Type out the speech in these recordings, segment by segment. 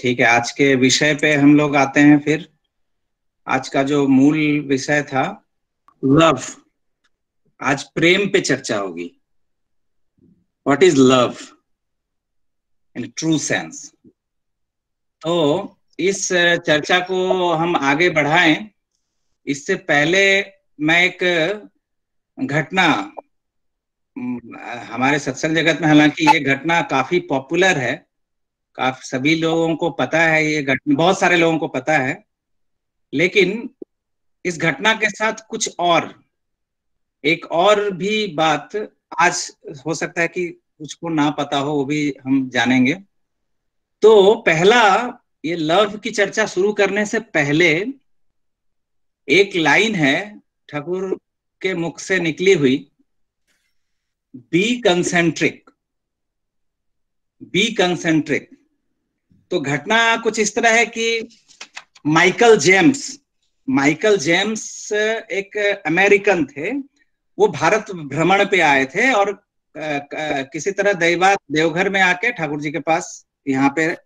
ठीक है, आज के विषय पे हम लोग आते हैं फिर। आज का जो मूल विषय था लव, आज प्रेम पे चर्चा होगी। What is love in true sense. तो इस चर्चा को हम आगे बढ़ाएं, इससे पहले मैं एक घटना, हमारे सत्संग जगत में हालांकि ये घटना काफी पॉपुलर है, काफी सभी लोगों को पता है, ये घटना बहुत सारे लोगों को पता है, लेकिन इस घटना के साथ कुछ और एक और भी बात आज हो सकता है कि कुछ को ना पता हो, वो भी हम जानेंगे। तो पहला, ये लव की चर्चा शुरू करने से पहले एक लाइन है ठाकुर के मुख से निकली हुई, बी कंसेंट्रिक, बी कंसेंट्रिक। तो घटना कुछ इस तरह है कि माइकल जेम्स एक अमेरिकन थे। वो भारत भ्रमण पे आए थे और किसी तरह देवघर में आके ठाकुर जी के पास यहाँ पे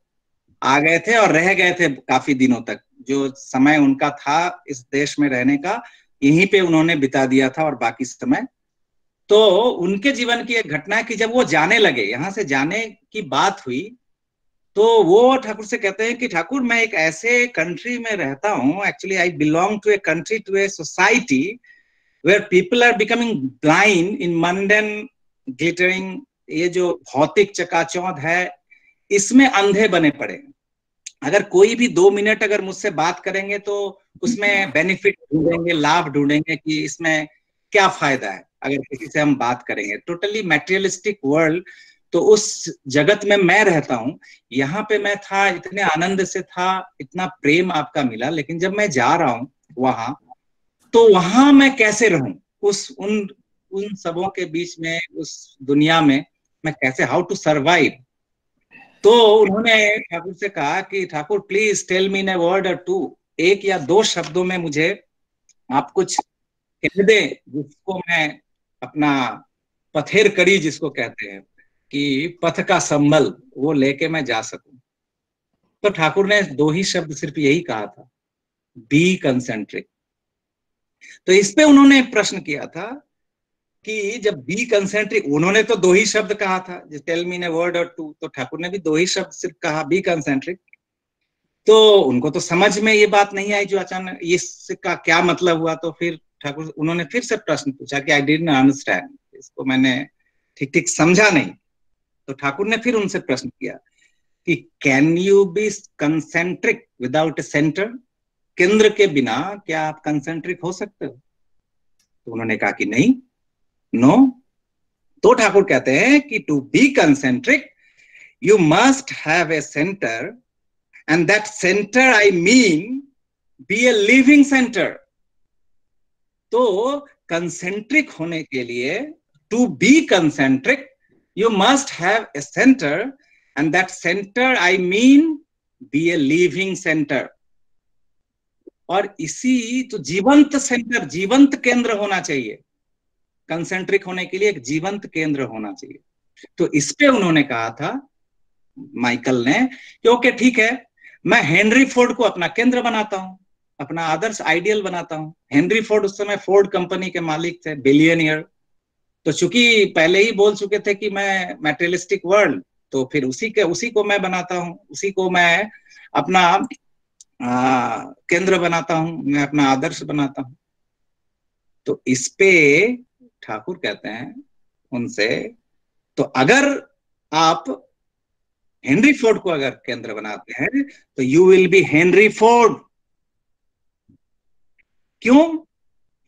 आ गए थे और रह गए थे काफी दिनों तक। जो समय उनका था इस देश में रहने का, यहीं पे उन्होंने बिता दिया था और बाकी समय। तो उनके जीवन की एक घटना है कि जब वो जाने लगे, यहाँ से जाने की बात हुई, तो वो ठाकुर से कहते हैं कि ठाकुर मैं एक ऐसे कंट्री में रहता हूँ, actually I belong to a country, to a society where people are becoming blind in mundane glittering. ये जो भौतिक चकाचौंध है इसमें अंधे बने पड़े। अगर कोई भी 2 मिनट अगर मुझसे बात करेंगे तो उसमें बेनिफिट ढूंढेंगे, लाभ ढूंढेंगे कि इसमें क्या फायदा है अगर किसी से हम बात करेंगे। Totally materialistic world. तो उस जगत में मैं रहता हूं। यहाँ पे मैं था, इतने आनंद से था, इतना प्रेम आपका मिला, लेकिन जब मैं जा रहा हूं वहां, तो वहां मैं कैसे रहूं उन सबों के बीच में, उस दुनिया में मैं कैसे, हाउ टू सर्वाइव। तो उन्होंने ठाकुर से कहा कि Thakur please tell me in a word or two, एक या दो शब्दों में मुझे आप कुछ कह दें जिसको मैं अपना पथेर कड़ी जिसको कहते हैं कि पथ का संबल वो लेके मैं जा सकूं। तो ठाकुर ने 2 ही शब्द सिर्फ यही कहा था, बी कंसेंट्रिक। तो इस पे उन्होंने प्रश्न किया था कि जब बी कंसेंट्रिक, उन्होंने तो 2 ही शब्द कहा था, tell me in a word or two, तो ठाकुर ने भी 2 ही शब्द सिर्फ कहा, बी कंसेंट्रिक। तो उनको तो समझ में ये बात नहीं आई, जो अचानक इसका क्या मतलब हुआ। तो फिर ठाकुर, उन्होंने फिर से प्रश्न पूछा कि आई डिडंट अंडरस्टैंड, इसको मैंने ठीक ठीक समझा नहीं। तो ठाकुर ने फिर उनसे प्रश्न किया कि can you be concentric without a centre, केंद्र के बिना क्या आप कंसेंट्रिक हो सकते हो। तो उन्होंने कहा कि नहीं, नो। तो ठाकुर कहते हैं कि to be concentric you must have a centre, and that center I mean be a living center। तो कंसेंट्रिक होने के लिए, to be concentric you must have a center, and that center I mean be a living center। और इसी तो जीवंत centre, जीवंत केंद्र होना चाहिए। कंसेंट्रिक होने के लिए एक जीवंत केंद्र होना चाहिए। तो इस पे उन्होंने कहा था माइकल ने कि ओके ठीक है, मैं हेनरी फोर्ड को अपना केंद्र बनाता हूं, अपना आदर्श आइडियल बनाता हूं। हेनरी फोर्ड उस समय फोर्ड कंपनी के मालिक थे, बिलियनियर। तो चूंकि पहले ही बोल चुके थे कि मैं मैटेरियलिस्टिक वर्ल्ड, तो फिर उसी को मैं बनाता हूं, उसी को मैं अपना केंद्र बनाता हूं, मैं अपना आदर्श बनाता हूं। तो इस पे ठाकुर कहते हैं उनसे, तो अगर आप हेनरी फोर्ड को अगर केंद्र बनाते हैं तो you will be Henry Ford. क्यों?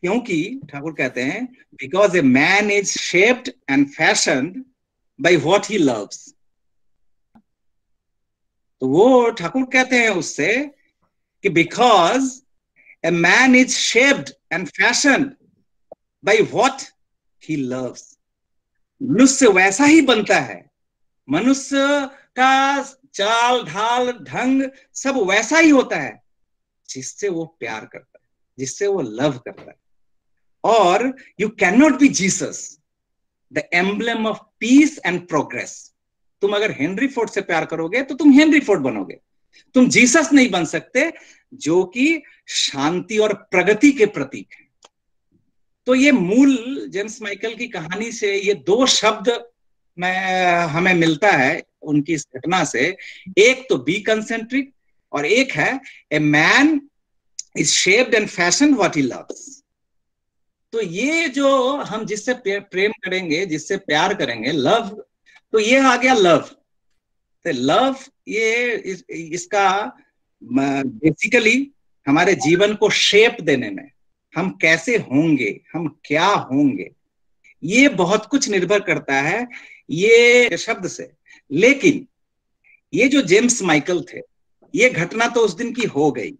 क्योंकि ठाकुर कहते हैं because a man is shaped and fashioned by what he loves. तो वो ठाकुर कहते हैं उससे कि because a man is shaped and fashioned by what he loves. मनुष्य वैसा ही बनता है, मनुष्य का चाल ढाल ढंग सब वैसा ही होता है जिससे वो प्यार करता है, जिससे वो लव करता है। और you can not be Jesus, the emblem of peace and progress. तुम अगर हेनरी फोर्ड से प्यार करोगे तो तुम हेनरी फोर्ड बनोगे, तुम जीसस नहीं बन सकते जो कि शांति और प्रगति के प्रतीक है। तो ये मूल जेम्स माइकल की कहानी से ये दो शब्द में हमें मिलता है उनकी इस घटना से। एक तो बी कंसेंट्रिक और एक है a man is shaped and fashion what he loves. तो ये जो हम जिससे प्रेम करेंगे, जिससे प्यार करेंगे, लव, तो ये आ गया लव। तो लव ये इसका बेसिकली हमारे जीवन को शेप देने में, हम कैसे होंगे, हम क्या होंगे, ये बहुत कुछ निर्भर करता है ये शब्द से। लेकिन ये जो जेम्स माइकल थे, ये घटना तो उस दिन की हो गई।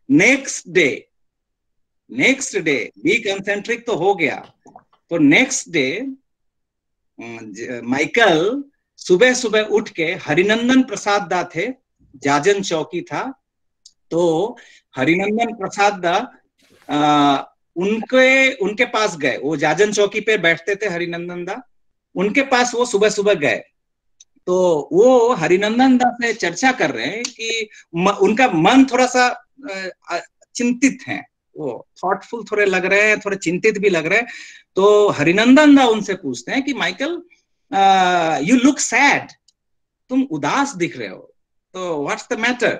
नेक्स्ट डे बी कंसेंट्रिक तो हो गया। तो नेक्स्ट डे माइकल सुबह सुबह उठ के, हरिनंदन प्रसाद दा थे, जाजन चौकी था, तो हरिनंदन प्रसाद दा उनके पास गए। वो जाजन चौकी पे बैठते थे हरिनंदन दा, उनके पास वो सुबह सुबह गए। तो वो हरिनंदन दा से चर्चा कर रहे हैं कि उनका मन थोड़ा सा चिंतित है, वो थॉटफुल थोड़े लग रहे हैं, थोड़े चिंतित भी लग रहे हैं। तो हरिनंदन दा उनसे पूछते हैं कि माइकल, यू लुक सैड, तुम उदास दिख रहे हो, तो व्हाट्स द मैटर,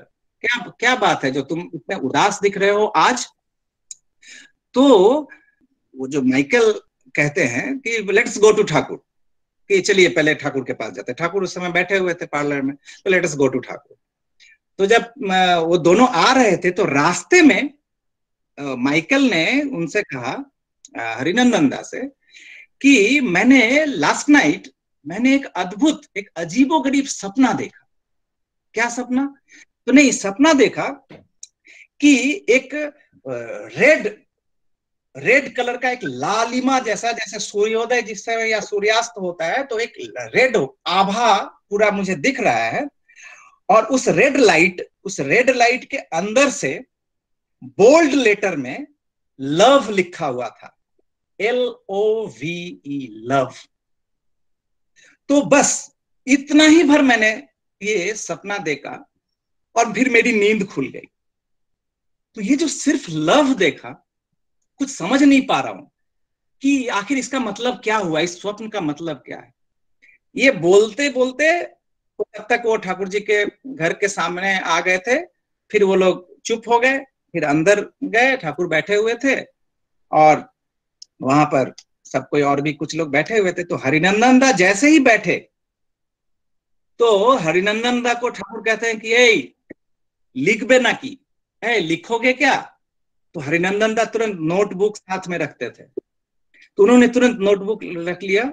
क्या बात है जो तुम इतने उदास दिख रहे हो आज? तो वो जो माइकल कहते हैं कि लेट्स गो टू ठाकुर, कि चलिए पहले ठाकुर के पास जाते। ठाकुर उस समय बैठे हुए थे पार्लर में, तो लेट्स गो टू ठाकुर। तो जब वो दोनों आ रहे थे तो रास्ते में माइकल ने उनसे कहा, हरिनंदन दा से, कि मैंने लास्ट नाइट मैंने एक अद्भुत, एक अजीबोगरीब सपना देखा। क्या सपना? तो नहीं, सपना देखा कि एक रेड कलर का एक लालिमा जैसा, जैसे सूर्योदय जिस समय या सूर्यास्त होता है, तो एक रेड आभा पूरा मुझे दिख रहा है। और उस रेड लाइट के अंदर से बोल्ड लेटर में लव लिखा हुआ था, LOVE, लव। तो बस इतना ही भर मैंने ये सपना देखा और फिर मेरी नींद खुल गई। तो ये जो सिर्फ लव देखा, कुछ समझ नहीं पा रहा हूं कि आखिर इसका मतलब क्या हुआ, इस स्वप्न का मतलब क्या है। ये बोलते बोलते तब तक वो ठाकुर जी के घर के सामने आ गए थे। फिर वो लोग चुप हो गए, फिर अंदर गए, ठाकुर बैठे हुए थे और वहां पर सब कोई और भी कुछ लोग बैठे हुए थे। तो हरिनंदन दा जैसे ही बैठे, तो हरिनंदन दा को ठाकुर कहते हैं कि ए लिख बे ना की, लिखोगे क्या? तो हरिनंदन दा तुरंत नोटबुक साथ में रखते थे, तो उन्होंने तुरंत नोटबुक रख लिया।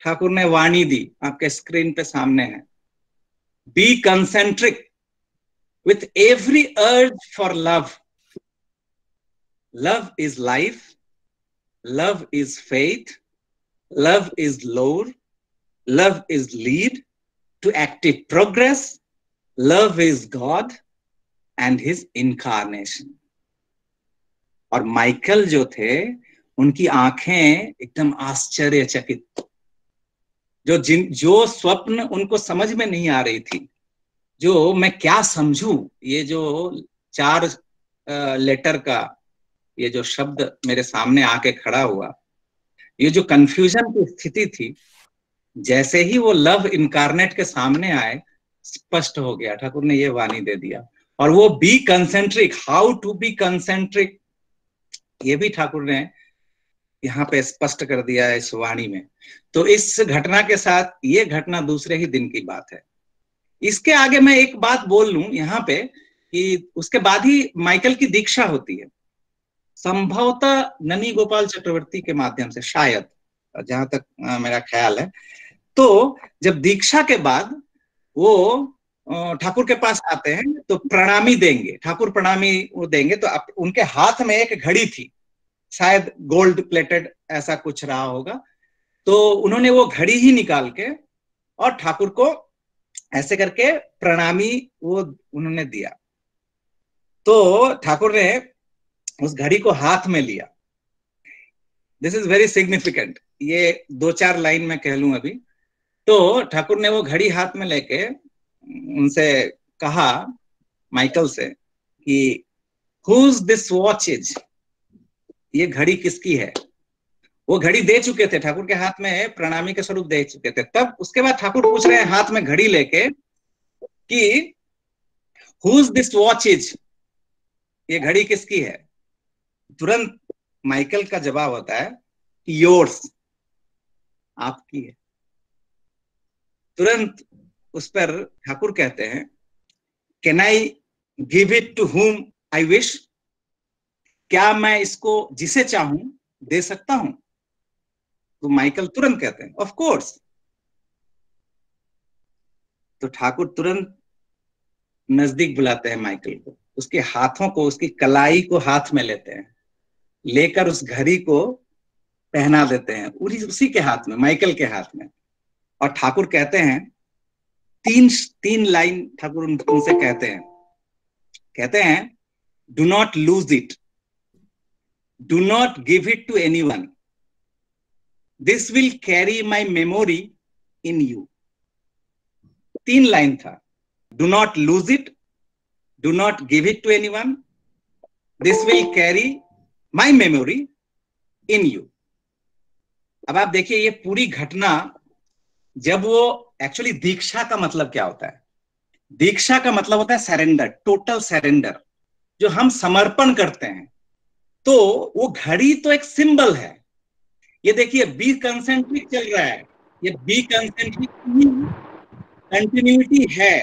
ठाकुर ने वाणी दी, आपके स्क्रीन पे सामने है, be concentric with every urge for love. Love is life. Love is faith. Love is lore. Love is lead to active progress. Love is God and his incarnation. और माइकल जो थे, उनकी आंखें एकदम आश्चर्यचकित, जो स्वप्न उनको समझ में नहीं आ रही थी, जो मैं क्या समझूं, ये जो 4 लेटर का ये जो शब्द मेरे सामने आके खड़ा हुआ, ये जो कंफ्यूजन की स्थिति थी, जैसे ही वो लव इनकारनेट के सामने आए, स्पष्ट हो गया। ठाकुर ने ये वाणी दे दिया। और वो be concentric, how to be concentric, ये भी ठाकुर ने यहाँ पे स्पष्ट कर दिया है इस वाणी में। तो इस घटना के साथ, ये घटना दूसरे ही दिन की बात है। इसके आगे मैं एक बात बोल लूं यहाँ पे कि उसके बाद ही माइकल की दीक्षा होती है, संभवतः ननी गोपाल चक्रवर्ती के माध्यम से, शायद, जहां तक मेरा ख्याल है। तो जब दीक्षा के बाद वो ठाकुर के पास आते हैं तो प्रणामी देंगे, ठाकुर प्रणामी वो देंगे। तो उनके हाथ में एक घड़ी थी, शायद गोल्ड प्लेटेड ऐसा कुछ रहा होगा। तो उन्होंने वो घड़ी ही निकाल के और ठाकुर को ऐसे करके प्रणामी वो उन्होंने दिया। तो ठाकुर ने उस घड़ी को हाथ में लिया। दिस इज वेरी सिग्निफिकेंट, ये 2-4 लाइन में कह लूं अभी। तो ठाकुर ने वो घड़ी हाथ में लेके उनसे कहा माइकल से कि हुज दिस वॉच इज, ये घड़ी किसकी है। वो घड़ी दे चुके थे ठाकुर के हाथ में, प्रणामी के स्वरूप दे चुके थे। तब उसके बाद ठाकुर पूछ रहे हैं हाथ में घड़ी लेके कि हुज दिस वॉच इज, ये घड़ी किसकी है। तुरंत माइकल का जवाब होता है योर्स, आपकी है। तुरंत उस पर ठाकुर कहते हैं can I give it to whom I wish, क्या मैं इसको जिसे चाहूं दे सकता हूं। तो माइकल तुरंत कहते हैं ऑफ कोर्स। तो ठाकुर तुरंत नजदीक बुलाते हैं माइकल को, उसके हाथों को, उसकी कलाई को हाथ में लेते हैं, लेकर उस घड़ी को पहना देते हैं उसी के हाथ में, माइकल के हाथ में। और ठाकुर कहते हैं तीन लाइन ठाकुर उनसे कहते हैं do not lose it, do not give it to anyone, this will carry my memory in you. 3 line था, do not lose it, do not give it to anyone, this will carry my memory in you. अब आप देखिए ये पूरी घटना, जब वो actually दीक्षा का मतलब क्या होता है। दीक्षा का मतलब होता है सरेंडर, टोटल सरेंडर, जो हम समर्पण करते हैं। तो वो घड़ी तो एक सिंबल है। ये देखिए बी कंसेंट्रिक चल रहा है, ये बी कंसेंट्रिक कंटिन्यूटी है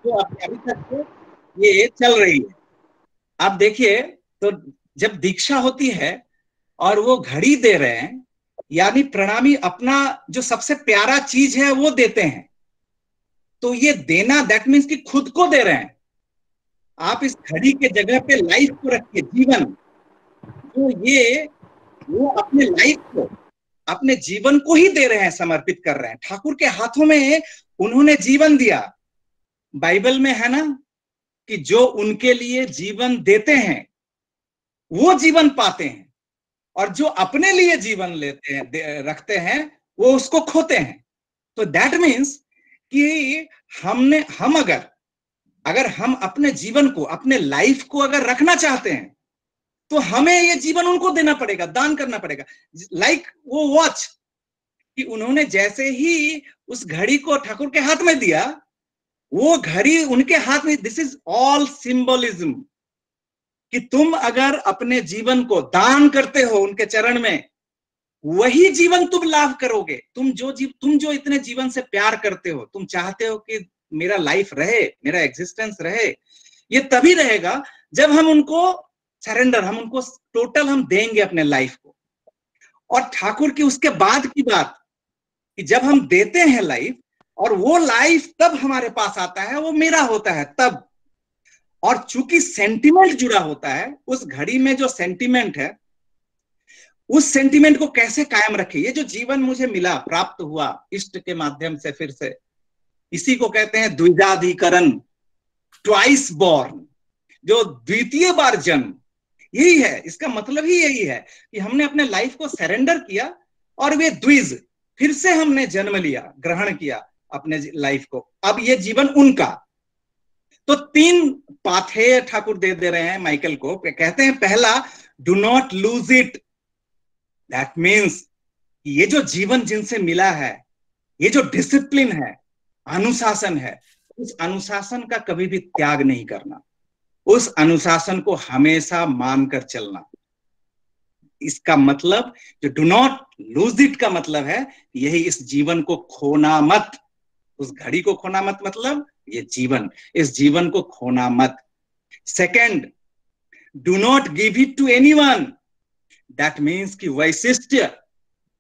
जो अभी तक तो ये चल रही है। आप देखिए तो जब दीक्षा होती है और वो घड़ी दे रहे हैं, यानी प्रणामी अपना जो सबसे प्यारा चीज है वो देते हैं। तो ये देना दैट मीन्स कि खुद को दे रहे हैं। आप इस घड़ी के जगह पे लाइफ को रखिए, जीवन, तो ये वो अपने लाइफ को, अपने जीवन को ही दे रहे हैं, समर्पित कर रहे हैं। ठाकुर के हाथों में उन्होंने जीवन दिया। बाइबल में है ना कि जो उनके लिए जीवन देते हैं वो जीवन पाते हैं, और जो अपने लिए जीवन लेते हैं, रखते हैं, वो उसको खोते हैं। तो दैट मीन्स कि हम अगर हम अपने जीवन को, अपने लाइफ को अगर रखना चाहते हैं तो हमें ये जीवन उनको देना पड़ेगा, दान करना पड़ेगा। लाइक वो वॉच कि उन्होंने जैसे ही उस घड़ी को ठाकुर के हाथ में दिया, वो घड़ी उनके हाथ में, दिस इज ऑल सिंबलिज्म कि तुम अगर अपने जीवन को दान करते हो उनके चरण में, वही जीवन तुम लाभ करोगे। तुम जो इतने जीवन से प्यार करते हो, तुम चाहते हो कि मेरा लाइफ रहे, मेरा एग्जिस्टेंस रहे, ये तभी रहेगा जब हम उनको सरेंडर, हम उनको टोटल हम देंगे अपने लाइफ को। और ठाकुर की उसके बाद की बात कि जब हम देते हैं लाइफ, और वो लाइफ तब हमारे पास आता है, वो मेरा होता है तब। और चूंकि सेंटिमेंट जुड़ा होता है, उस घड़ी में जो सेंटिमेंट है, उस सेंटिमेंट को कैसे कायम रखे। ये जो जीवन मुझे मिला, प्राप्त हुआ इष्ट के माध्यम से, फिर से, इसी को कहते हैं द्विजाधिकरण, ट्वाइस बॉर्न, जो द्वितीय बार जन्म। यही है, इसका मतलब ही यही है कि हमने अपने लाइफ को सरेंडर किया और वे द्विज, फिर से हमने जन्म लिया, ग्रहण किया अपने लाइफ को। अब ये जीवन उनका। तो 3 पाथेय ठाकुर दे रहे हैं माइकल को। कहते हैं पहला, do not lose it, that means ये जो जीवन जिनसे मिला है, ये जो डिसिप्लिन है, अनुशासन है, उस अनुशासन का कभी भी त्याग नहीं करना, उस अनुशासन को हमेशा मानकर चलना। इसका मतलब जो डू नॉट लूज इट का मतलब है यही, इस जीवन को खोना मत, उस घड़ी को खोना मत, मतलब ये जीवन, इस जीवन को खोना मत। Second, do not give it to anyone, that means कि वैशिष्ट्य,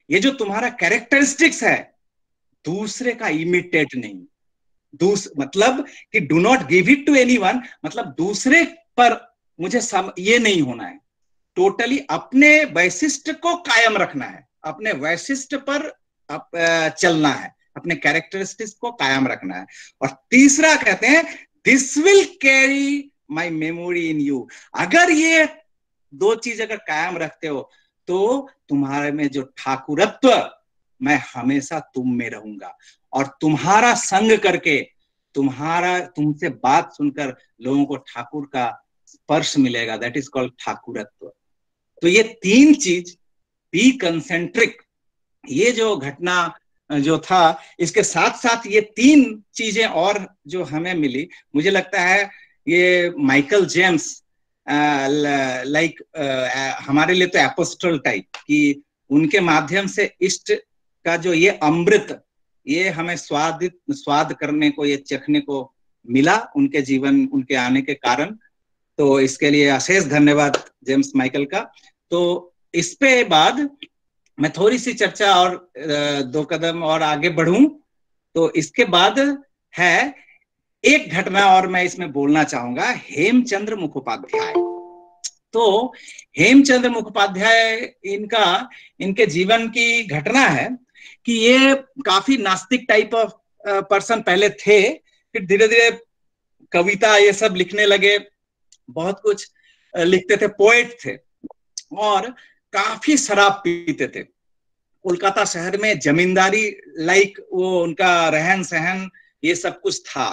ये जो तुम्हारा कैरेक्टरिस्टिक्स है, दूसरे का इमिटेट नहीं। मतलब कि do not give it to anyone, मतलब दूसरे पर मुझे ये नहीं होना है, टोटली अपने वैशिष्ट्य को कायम रखना है, अपने वैशिष्ट्य पर चलना है, अपने कैरेक्टरिस्टिक्स को कायम रखना है। और तीसरा कहते हैं this will carry my memory in you, अगर ये 2 चीज अगर कायम रखते हो तो तुम्हारे में जो ठाकुरत्व, मैं हमेशा तुम में रहूंगा, और तुम्हारा संग करके तुमसे बात सुनकर लोगों को ठाकुर का स्पर्श मिलेगा, दैट इज कॉल्ड ठाकुरत्व। तो ये तीन चीज, बी कंसेंट्रिक, ये जो घटना जो था, इसके साथ साथ ये तीन चीजें और जो हमें मिली, मुझे लगता है ये माइकल जेम्स लाइक हमारे लिए तो एपोस्टल टाइप, कि उनके माध्यम से इष्ट का जो ये अमृत, ये हमें स्वाद करने को, ये चखने को मिला उनके जीवन, उनके आने के कारण। तो इसके लिए अशेष धन्यवाद जेम्स माइकल का। तो इस पे बाद मैं थोड़ी सी चर्चा और 2 कदम और आगे बढ़ूं। तो इसके बाद है एक घटना और मैं इसमें बोलना चाहूंगा, हेमचंद्र मुखोपाध्याय। तो हेमचंद्र मुखोपाध्याय, इनके जीवन की घटना है कि ये काफी नास्तिक टाइप ऑफ पर्सन पहले थे, फिर धीरे धीरे कविता ये सब लिखने लगे, बहुत कुछ लिखते थे, पोएट थे, और काफी शराब पीते थे। कोलकाता शहर में जमींदारी लाइक वो उनका रहन सहन ये सब कुछ था।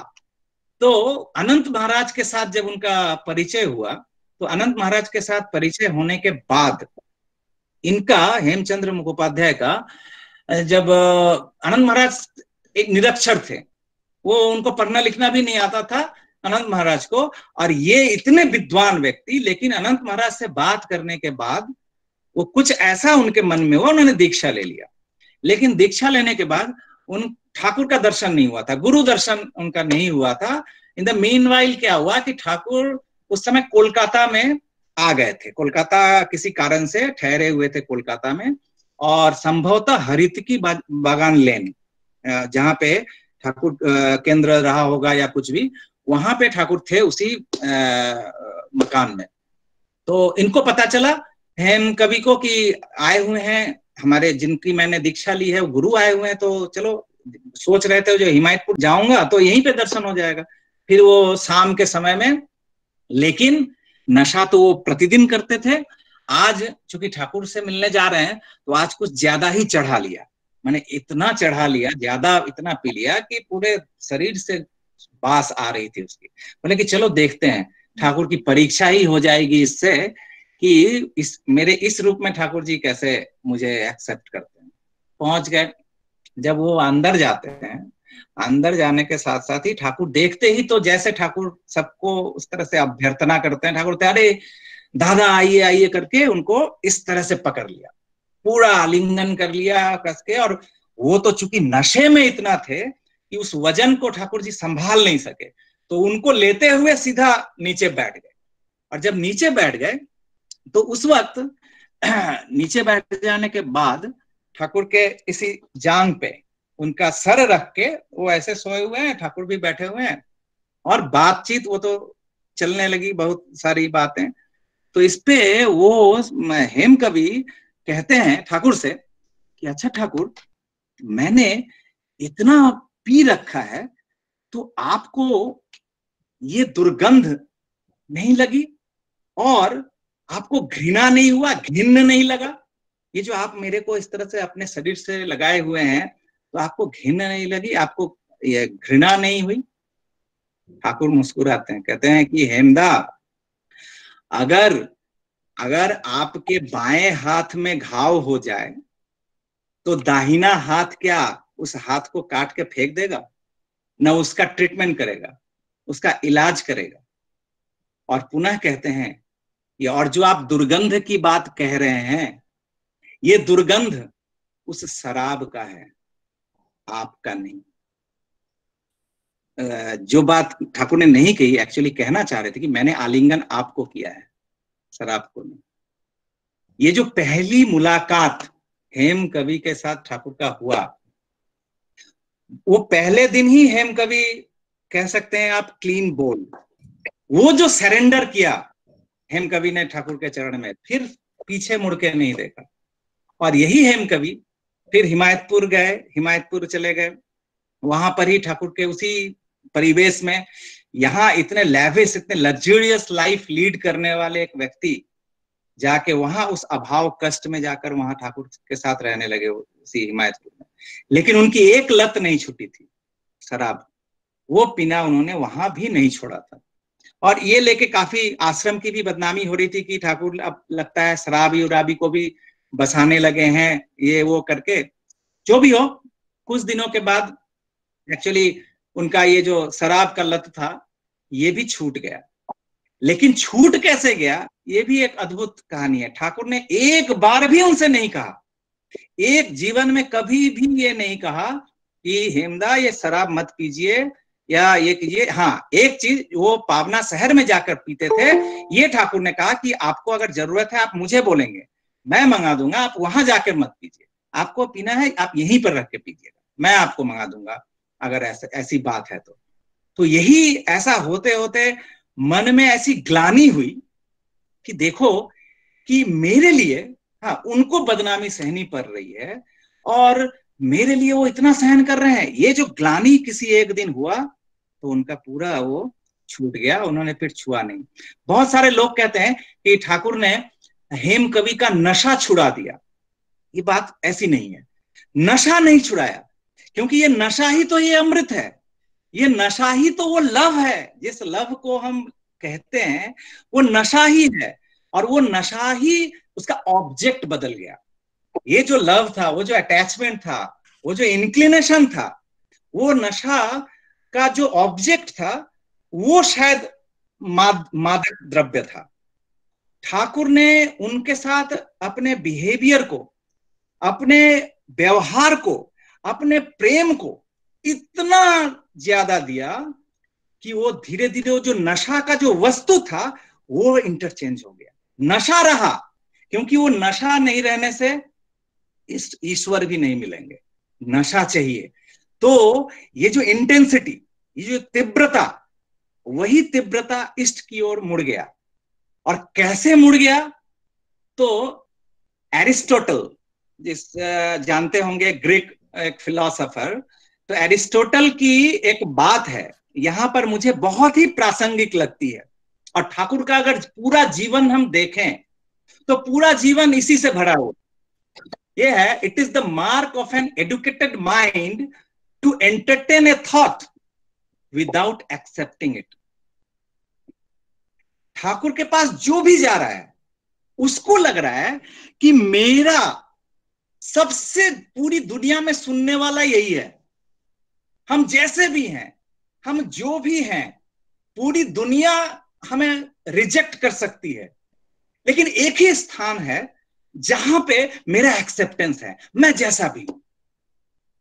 तो अनंत महाराज के साथ जब उनका परिचय हुआ, तो अनंत महाराज के साथ परिचय होने के बाद इनका, हेमचंद्र मुखोपाध्याय का, जब अनंत महाराज एक निरक्षर थे, वो उनको पढ़ना लिखना भी नहीं आता था अनंत महाराज को, और ये इतने विद्वान व्यक्ति, लेकिन अनंत महाराज से बात करने के बाद वो कुछ ऐसा उनके मन में हुआ, उन्होंने दीक्षा ले लिया। लेकिन दीक्षा लेने के बाद उन ठाकुर का दर्शन नहीं हुआ था, गुरु दर्शन उनका नहीं हुआ था। इन द मीनवाइल क्या हुआ कि ठाकुर उस समय कोलकाता में आ गए थे, कोलकाता किसी कारण से ठहरे हुए थे कोलकाता में, और संभवतः हरितकी बागान लेन, जहाँ पे ठाकुर केंद्र रहा होगा या कुछ भी, वहां पे ठाकुर थे उसी मकान में। तो इनको पता चला हेम कवि को कि आए हुए हैं हमारे, जिनकी मैंने दीक्षा ली है वो गुरु आए हुए हैं, तो चलो, सोच रहे थे जो हिमायतपुर जाऊंगा तो यहीं पे दर्शन हो जाएगा। फिर वो शाम के समय में, लेकिन नशा तो वो प्रतिदिन करते थे। आज चूंकि ठाकुर से मिलने जा रहे हैं तो आज कुछ ज्यादा ही चढ़ा लिया, मैंने इतना चढ़ा लिया, ज्यादा इतना पी लिया कि पूरे शरीर से बास आ रही थी उसकी। बोले कि चलो देखते हैं, ठाकुर की परीक्षा ही हो जाएगी इससे कि मेरे इस रूप में ठाकुर जी कैसे मुझे एक्सेप्ट करते हैं। पहुंच गए। जब वो अंदर जाते हैं, अंदर जाने के साथ साथ ही ठाकुर देखते ही, तो जैसे ठाकुर सबको उस तरह से अभ्यर्थना करते हैं, ठाकुर अरे दादा आइए आइए करके उनको इस तरह से पकड़ लिया, पूरा आलिंगन कर लिया कस के। और वो तो चूंकि नशे में इतना थे कि उस वजन को ठाकुर जी संभाल नहीं सके, तो उनको लेते हुए सीधा नीचे बैठ गए। और जब नीचे बैठ गए तो उस वक्त नीचे बैठ जाने के बाद ठाकुर के इसी जांग पे उनका सर रख के वो ऐसे सोए हुए हैं, ठाकुर भी बैठे हुए हैं, और बातचीत वो तो चलने लगी, बहुत सारी बातें। तो इस पे वो हेम कवि कहते हैं ठाकुर से कि अच्छा ठाकुर, मैंने इतना पी रखा है तो आपको ये दुर्गंध नहीं लगी, और आपको घृणा नहीं हुआ, घिन्न नहीं लगा? ये जो आप मेरे को इस तरह से अपने शरीर से लगाए हुए हैं, तो आपको घिन्न नहीं लगी, आपको ये घृणा नहीं हुई? ठाकुर मुस्कुराते हैं, कहते हैं कि हेमदा, अगर आपके बाएं हाथ में घाव हो जाए तो दाहिना हाथ क्या उस हाथ को काट के फेंक देगा? न उसका ट्रीटमेंट करेगा, उसका इलाज करेगा। और पुनः कहते हैं ये, और जो आप दुर्गंध की बात कह रहे हैं, ये दुर्गंध उस शराब का है, आपका नहीं। जो बात ठाकुर ने नहीं कही, एक्चुअली कहना चाह रहे थे कि मैंने आलिंगन आपको किया है, शराब को नहीं। ये जो पहली मुलाकात हेम कवि के साथ ठाकुर का हुआ, वो पहले दिन ही हेम कवि कह सकते हैं आप क्लीन बोल, वो जो सरेंडर किया हेम कवि ने ठाकुर के चरण में, फिर पीछे मुड़ के नहीं देखा। और यही हेम कवि फिर हिमायतपुर गए, हिमायतपुर चले गए, वहां पर ही ठाकुर के उसी परिवेश में, यहाँ इतने लैविश, इतने लग्जरियस लाइफ लीड करने वाले एक व्यक्ति जाके वहां उस अभाव कष्ट में जाकर वहां ठाकुर के साथ रहने लगे उसी हिमायतपुर में। लेकिन उनकी एक लत नहीं छूटी थी, शराब। वो पीना उन्होंने वहां भी नहीं छोड़ा था। और ये लेके काफी आश्रम की भी बदनामी हो रही थी कि ठाकुर अब लगता है शराबी उराबी को भी बसाने लगे हैं, ये वो करके। जो भी हो, कुछ दिनों के बाद एक्चुअली उनका ये जो शराब का लत था ये भी छूट गया। लेकिन छूट कैसे गया, ये भी एक अद्भुत कहानी है। ठाकुर ने एक बार भी उनसे नहीं कहा, एक जीवन में कभी भी ये नहीं कहा कि हेमदा ये शराब मत पीजिए या ये कीजिए। हाँ, एक चीज, वो पावना शहर में जाकर पीते थे, ये ठाकुर ने कहा कि आपको अगर जरूरत है आप मुझे बोलेंगे, मैं मंगा दूंगा, आप वहां जाकर मत पीजिए, आपको पीना है आप यहीं पर रख के पीजिएगा, मैं आपको मंगा दूंगा अगर ऐसी बात है तो यही ऐसा होते होते मन में ऐसी ग्लानि हुई कि देखो कि मेरे लिए, हाँ, उनको बदनामी सहनी पड़ रही है और मेरे लिए वो इतना सहन कर रहे हैं। ये जो ग्लानि किसी एक दिन हुआ तो उनका पूरा वो छूट गया, उन्होंने फिर छुआ नहीं। बहुत सारे लोग कहते हैं कि ठाकुर ने हेम कवि का नशा छुड़ा दिया। ये बात ऐसी नहीं है, नशा नहीं छुड़ाया, क्योंकि ये नशा ही तो ये अमृत है, ये नशा ही तो वो लव है। जिस लव को हम कहते हैं वो नशा ही है, और वो नशा ही उसका ऑब्जेक्ट बदल गया। ये जो लव था, वो जो अटैचमेंट था, वो जो इंक्लिनेशन था, वो नशा का जो ऑब्जेक्ट था वो शायद मादक द्रव्य था। ठाकुर ने उनके साथ अपने बिहेवियर को, अपने व्यवहार को, अपने प्रेम को इतना ज्यादा दिया कि वो धीरे धीरे वो जो नशा का जो वस्तु था वो इंटरचेंज हो गया। नशा रहा, क्योंकि वो नशा नहीं रहने से ईश्वर भी नहीं मिलेंगे, नशा चाहिए। तो ये जो इंटेंसिटी, ये जो तीव्रता, वही तीव्रता इष्ट की ओर मुड़ गया। और कैसे मुड़ गया, तो एरिस्टोटल, जिस जानते होंगे, ग्रीक एक फिलोसोफर, तो एरिस्टोटल की एक बात है यहां पर मुझे बहुत ही प्रासंगिक लगती है। और ठाकुर का अगर पूरा जीवन हम देखें तो पूरा जीवन इसी से भरा हुआ। ये है, it is the mark of an educated mind to entertain a thought without accepting it. Thakur के पास जो भी जा रहा है उसको लग रहा है कि मेरा सबसे पूरी दुनिया में सुनने वाला यही है। हम जैसे भी हैं, हम जो भी हैं, पूरी दुनिया हमें रिजेक्ट कर सकती है, लेकिन एक ही स्थान है जहां पे मेरा एक्सेप्टेंस है, मैं जैसा भी।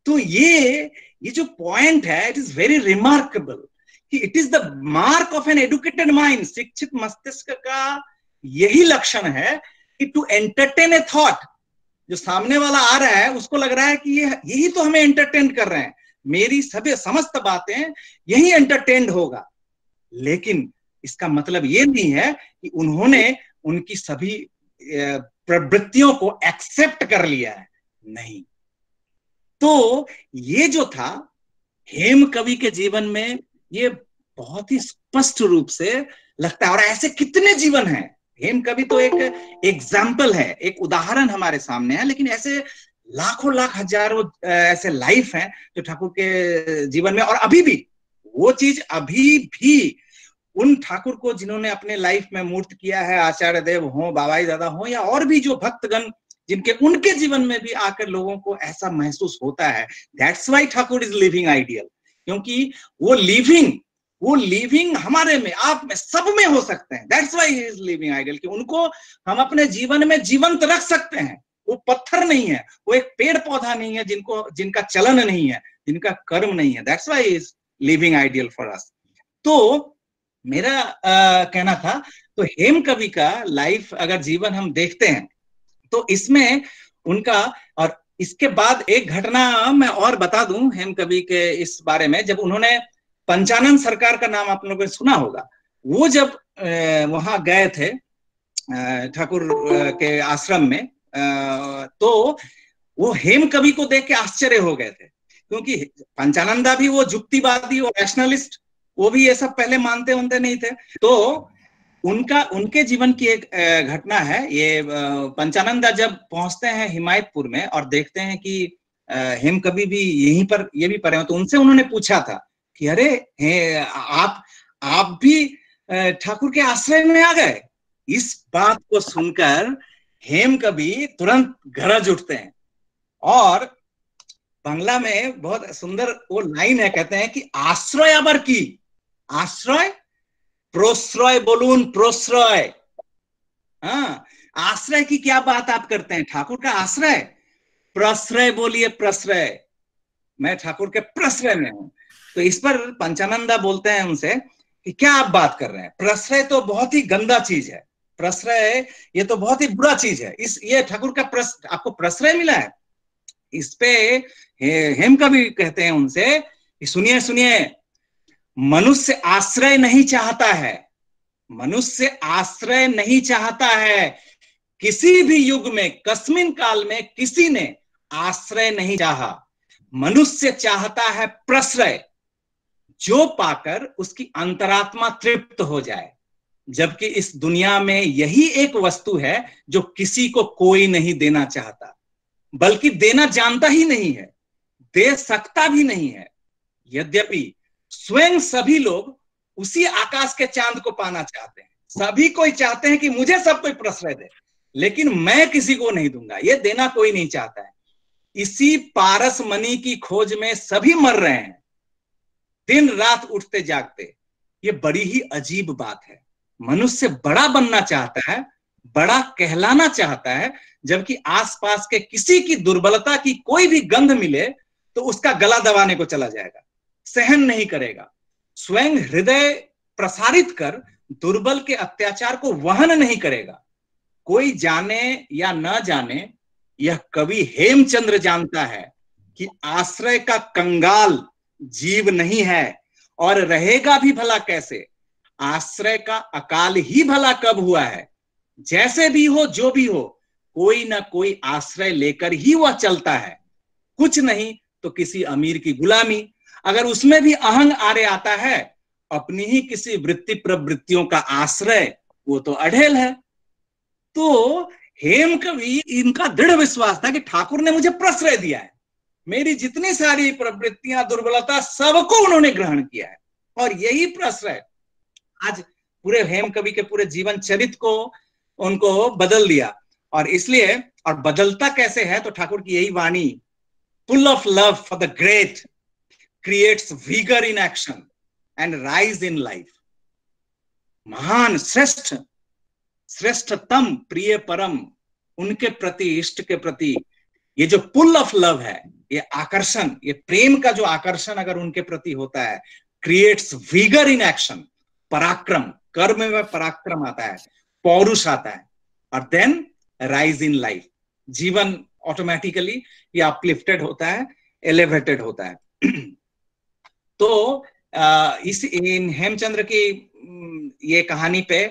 तो ये जो पॉइंट है, इट इज वेरी रिमार्केबल कि it is the mark of an educated mind. शिक्षित मस्तिष्क का यही लक्षण है कि टू एंटरटेन ए थॉट, जो सामने वाला आ रहा है उसको लग रहा है कि यही तो हमें एंटरटेन कर रहे हैं, मेरी सभी समस्त बातें यही एंटरटेन्ड होगा। लेकिन इसका मतलब ये नहीं है कि उन्होंने उनकी सभी प्रवृत्तियों को एक्सेप्ट कर लिया है, नहीं। तो ये जो था हेम कवि के जीवन में, ये बहुत ही स्पष्ट रूप से लगता है। और ऐसे कितने जीवन हैं, हेम कवि तो एक एग्जाम्पल है, एक उदाहरण हमारे सामने है, लेकिन ऐसे लाखों लाख हजारों ऐसे लाइफ हैं जो ठाकुर के जीवन में। और अभी भी वो चीज, अभी भी उन ठाकुर को जिन्होंने अपने लाइफ में मूर्त किया है, आचार्य देव हो, बाबाई दादा हो, या और भी जो भक्तगण जिनके उनके जीवन में भी आकर लोगों को ऐसा महसूस होता है। That's why Thakur is living ideal, क्योंकि वो लिविंग हमारे में, आप में, सब में हो सकते हैं। That's why he is living ideal, कि उनको हम अपने जीवन में जीवंत रख सकते हैं। वो पत्थर नहीं है, वो एक पेड़ पौधा नहीं है जिनका चलन नहीं है, जिनका कर्म नहीं है। That's why is living ideal for us. तो मेरा कहना था, तो हेम कवि का लाइफ अगर जीवन हम देखते हैं तो इसमें उनका, और इसके बाद एक घटना मैं और बता दूं हेम कवि के इस बारे में। जब उन्होंने पंचानन सरकार का नाम आप लोगों ने सुना होगा, वो जब वहां गए थे ठाकुर के आश्रम में, तो वो हेम कवि को देख के आश्चर्य हो गए थे, क्योंकि पंचानंदा भी वो जुक्तिवादी और रैशनलिस्ट, वो भी ये सब पहले मानते नहीं थे। तो उनके जीवन की एक घटना है। ये पंचानंदा जब पहुंचते हैं हिमायतपुर में और देखते हैं कि हेम कवि भी यहीं पर, ये भी पढ़े हो, तो उनसे उन्होंने पूछा था कि अरे आप भी ठाकुर के आश्रय में आ गए। इस बात को सुनकर हेम कवि तुरंत गरज उठते हैं और बांग्ला में बहुत सुंदर वो लाइन है, कहते हैं कि आश्रय आबर की, आश्रय प्रोश्रय बोलून प्रोश्रय। हाँ, आश्रय की क्या बात आप करते हैं, ठाकुर का आश्रय। प्रश्रय बोलिए प्रश्रय, मैं ठाकुर के प्रश्रय में हूं। तो इस पर पंचानंदा बोलते हैं उनसे कि क्या आप बात कर रहे हैं, प्रश्रय तो बहुत ही गंदा चीज है, प्रश्रय ये तो बहुत ही बुरा चीज है। ये ठाकुर का आपको प्रश्रय मिला है। इस पे हेम कवि कहते हैं उनसे कि सुनिए सुनिए, मनुष्य आश्रय नहीं चाहता है, मनुष्य आश्रय नहीं चाहता है। किसी भी युग में कस्मिन काल में किसी ने आश्रय नहीं चाहा। मनुष्य चाहता है प्रश्रय, जो पाकर उसकी अंतरात्मा तृप्त हो जाए। जबकि इस दुनिया में यही एक वस्तु है जो किसी को कोई नहीं देना चाहता, बल्कि देना जानता ही नहीं है, दे सकता भी नहीं है। यद्यपि स्वयं सभी लोग उसी आकाश के चांद को पाना चाहते हैं, सभी कोई चाहते हैं कि मुझे सब कोई प्रश्रय दे, लेकिन मैं किसी को नहीं दूंगा, ये देना कोई नहीं चाहता है। इसी पारस मणि की खोज में सभी मर रहे हैं, दिन रात उठते जागते। ये बड़ी ही अजीब बात है। मनुष्य बड़ा बनना चाहता है, बड़ा कहलाना चाहता है, जबकि आसपास के किसी की दुर्बलता की कोई भी गंध मिले तो उसका गला दबाने को चला जाएगा, सहन नहीं करेगा। स्वयं हृदय प्रसारित कर दुर्बल के अत्याचार को वहन नहीं करेगा। कोई जाने या न जाने, यह कवि हेमचंद्र जानता है कि आश्रय का कंगाल जीव नहीं है, और रहेगा भी भला कैसे। आश्रय का अकाल ही भला कब हुआ है। जैसे भी हो जो भी हो, कोई ना कोई आश्रय लेकर ही वह चलता है। कुछ नहीं तो किसी अमीर की गुलामी, अगर उसमें भी अहंग आरे आता है, अपनी ही किसी वृत्ति प्रवृत्तियों का आश्रय, वो तो अढ़ेल है। तो हेम कवि, इनका दृढ़ विश्वास था कि ठाकुर ने मुझे प्रश्रय दिया है, मेरी जितनी सारी प्रवृत्तियां दुर्बलता सबको उन्होंने ग्रहण किया है, और यही प्रश्रय आज पूरे हेम कवि के पूरे जीवन चरित्र को उनको बदल दिया। और इसलिए, और बदलता कैसे है, तो ठाकुर की यही वाणी, full of love for the great creates vigor in action and rise in life। महान श्रेष्ठ, श्रेष्ठतम, प्रिय परम, उनके प्रति, इष्ट के प्रति ये जो पुल ऑफ लव है, ये आकर्षण, ये प्रेम का जो आकर्षण अगर उनके प्रति होता है, क्रिएट्स विगर इन एक्शन, पराक्रम, कर्म में पराक्रम आता है, पौरुष आता है, और देन राइज इन लाइफ, जीवन ऑटोमेटिकली ये अपलिफ्टेड होता है, एलिवेटेड होता है। तो इस इन हेमचंद्र की ये कहानी पे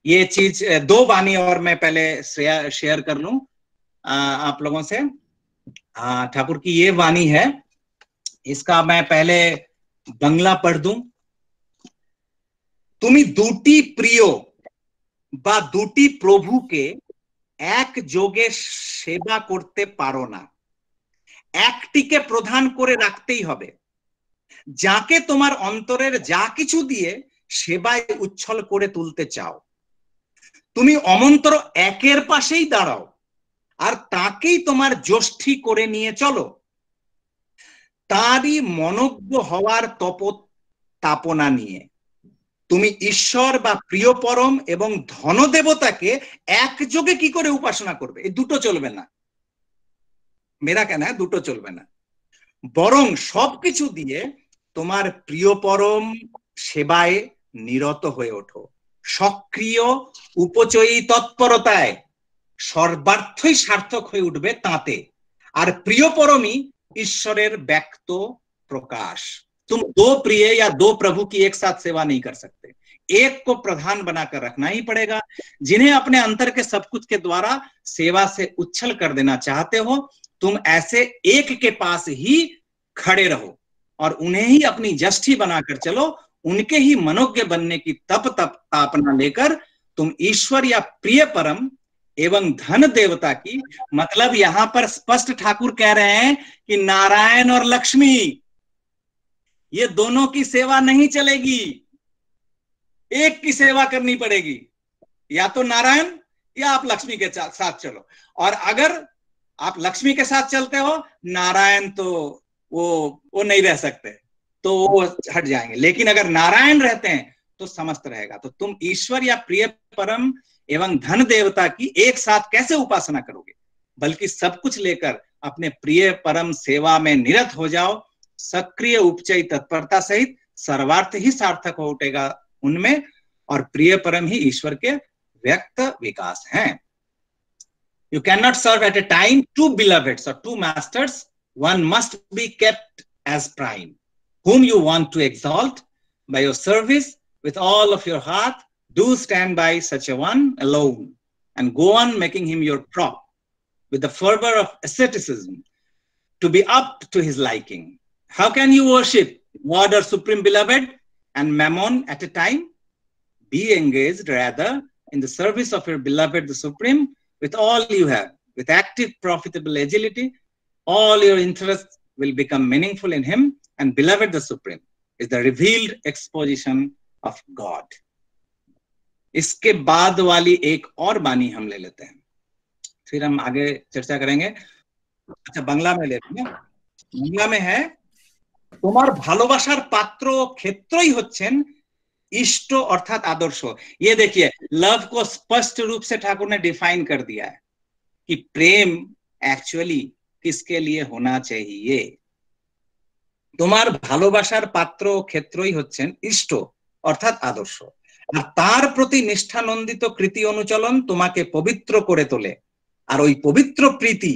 ये चीज, दो वाणी और मैं पहले शेयर कर लूं आप लोगों से। ठाकुर की ये वाणी है, इसका मैं पहले बंगला पढ़ दूं। তুমি দুটি প্রিয় বা দুটি প্রভুকে এক যোগে সেবা করতে পারো না, একটিকে প্রধান করে রাখতেই হবে। যাকে তোমার অন্তরের যা কিছু দিয়ে সেবায় উচ্ছল করে তুলতে চাও, তুমি অমন্ত্র একের পাশেই দাঁড়াও, আর তাকেই তোমার জ্যোষ্ঠী করে নিয়ে চলো। তারই মনজ্ঞ হওয়ার তাপনা নিয়ে তুমি ঈশ্বর বা প্রিয় পরম এবং ধনদেবতাকে একযোগে কি করে উপাসনা করবে। এই দুটো চলবে না, মেরা কেন, দুটো চলবে না। বরং সবকিছু দিয়ে তোমার প্রিয় পরম সেবায় নিরত হয়ে ওঠো, সক্রিয় উপচয়ী তৎপরতায় সর্বার্থই সার্থক হয়ে উঠবে তাতে। আর প্রিয় পরমই ঈশ্বরের ব্যক্ত প্রকাশ। तुम दो प्रिय या दो प्रभु की एक साथ सेवा नहीं कर सकते, एक को प्रधान बनाकर रखना ही पड़ेगा। जिन्हें अपने अंतर के सब कुछ के द्वारा सेवा से उच्छल कर देना चाहते हो, तुम ऐसे एक के पास ही खड़े रहो और उन्हें ही अपनी ज्येष्ठी बनाकर चलो। उनके ही मनोज्ञ बनने की तापना लेकर तुम ईश्वर या प्रिय परम एवं धन देवता की, मतलब यहां पर स्पष्ट ठाकुर कह रहे हैं कि नारायण और लक्ष्मी, ये दोनों की सेवा नहीं चलेगी, एक की सेवा करनी पड़ेगी, या तो नारायण या आप लक्ष्मी के साथ चलो। और अगर आप लक्ष्मी के साथ चलते हो, नारायण तो वो नहीं रह सकते, तो वो हट जाएंगे। लेकिन अगर नारायण रहते हैं तो समस्त रहेगा। तो तुम ईश्वर या प्रिय परम एवं धन देवता की एक साथ कैसे उपासना करोगे, बल्कि सब कुछ लेकर अपने प्रिय परम सेवा में निरत हो जाओ। सक्रिय उपचयी तत्परता सहित सर्वार्थ ही सार्थक हो उठेगा उनमें, और प्रिय परम ही ईश्वर के व्यक्त विकास हैं। You cannot serve at a time two beloveds or two masters. One must be kept as prime, whom you want to exalt by your service with all of your heart. Do stand by such a one alone and go on making him your prop with the fervor of asceticism to be up to his liking. How can you worship God or Supreme Beloved and Mammon at a time? Be engaged rather in the service of your Beloved the Supreme with all you have, with active, profitable agility. All your interests will become meaningful in him, and Beloved the Supreme is the revealed exposition of God. इसके बाद वाली एक और बानी हम ले लेते हैं, फिर हम आगे चर्चा करेंगे। अच्छा, बांग्ला में लेते हैं। बांग्ला में है, তোমার ভালোবাসার পাত্র ক্ষেত্রই হচ্ছেন इष्ट अर्थात आदर्श। ये देखिए, लव को स्पष्ट रूप से ठाकुर ने डिफाइन कर दिया है कि प्रेम एक्चुअली किसके लिए होना चाहिए। তোমার ভালোবাসার পাত্র ক্ষেত্রই হচ্ছেন ইষ্ট অর্থাৎ আদর্শ, আর তার প্রতি নিষ্ঠানন্দিত কৃতি অনুচলন তোমাকে পবিত্র করে তোলে। আর ওই পবিত্র প্রীতি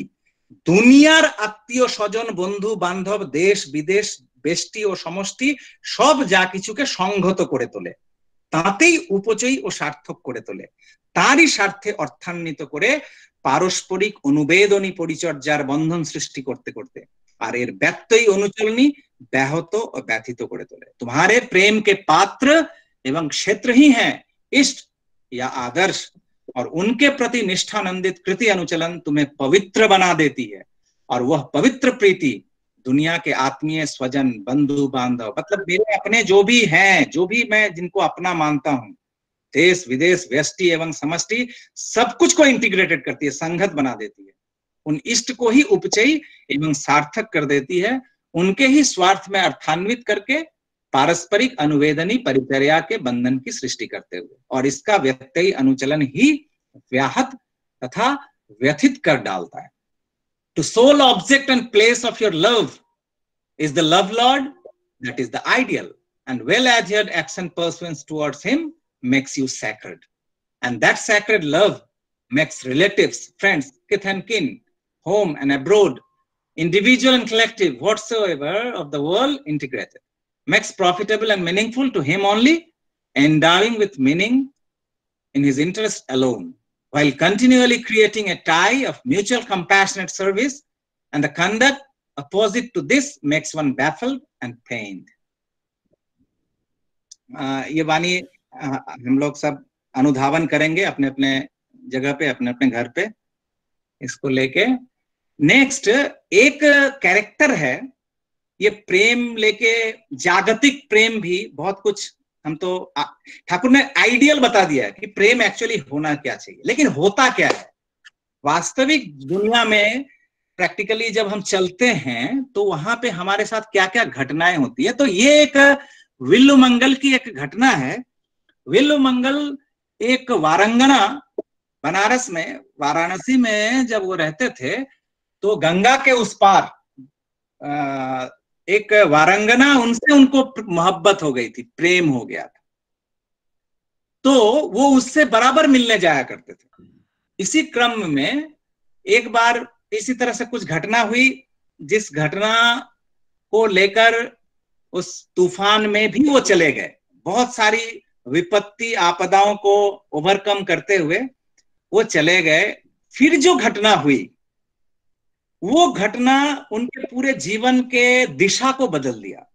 দুনিয়ার আত্মীয় স্বজন বন্ধু বান্ধব দেশ বিদেশ বেষ্টি ও সমষ্টি সব যা কিছুকে সংহত করে তোলে, তাতেই উপচয়ী ও সার্থক করে তোলে। তারই স্বার্থে অর্থান্বিত করে পারস্পরিক অনুবেদনী পরিচর্যার বন্ধন সৃষ্টি করতে করতে আর এর ব্যত্যয়ী অনুচলনী ব্যাহত ও ব্যথিত করে তোলে। तुम्हारे प्रेम के पात्र एवं क्षेत्र ही हैं इष्ट या आदर्श, और उनके प्रति निष्ठानंदित कृति अनुचलन तुम्हें पवित्र बना देती है। और वह पवित्र प्रीति दुनिया के आत्मीय स्वजन बंधु बांधव, मतलब मेरे अपने जो भी हैं, जो भी मैं जिनको अपना मानता हूं, देश विदेश व्यष्टि एवं समष्टि सब कुछ को इंटीग्रेटेड करती है, संगत बना देती है। उन इष्ट को ही उपचयी एवं सार्थक कर देती है, उनके ही स्वार्थ में अर्थान्वित करके पारस्परिक अनुवेदनी परिचर्या के बंधन की सृष्टि करते हुए, और इसका व्यत्ययी अनुचलन ही व्याहत तथा व्यथित कर डालता है। To sole object and place of your love is the love Lord, that is the ideal, and well adhered action pursuance towards him makes you sacred, and that sacred love makes relatives, friends, kith and kin, home and abroad, individual and collective, whatsoever of the world integrated, makes profitable and meaningful to him only, endowing with meaning in his interest alone, while continually creating a tie of mutual compassionate service, and the conduct opposite to this makes one baffled and pained. ये वाणी हम लोग सब अनुधावन करेंगे अपने अपने जगह पे, अपने अपने घर पे, इसको लेके। नेक्स्ट एक कैरेक्टर है, ये प्रेम लेके जागतिक प्रेम भी बहुत कुछ, हम तो ठाकुर ने आइडियल बता दिया है कि प्रेम एक्चुअली होना क्या चाहिए, लेकिन होता क्या है वास्तविक दुनिया में। प्रैक्टिकली जब हम चलते हैं तो वहां पे हमारे साथ क्या क्या घटनाएं होती है। तो ये एक विल्लु मंगल की एक घटना है। विल्लु मंगल एक वारंगना, बनारस में वाराणसी में जब वो रहते थे, तो गंगा के उस पार एक वारंगना, उनसे उनको मोहब्बत हो गई थी, प्रेम हो गया था, तो वो उससे बराबर मिलने जाया करते थे। इसी क्रम में एक बार इसी तरह से कुछ घटना हुई, जिस घटना को लेकर उस तूफान में भी वो चले गए। बहुत सारी विपत्ति आपदाओं को ओवरकम करते हुए वो चले गए। फिर जो घटना हुई, वो घटना उनके पूरे जीवन के दिशा को बदल दिया।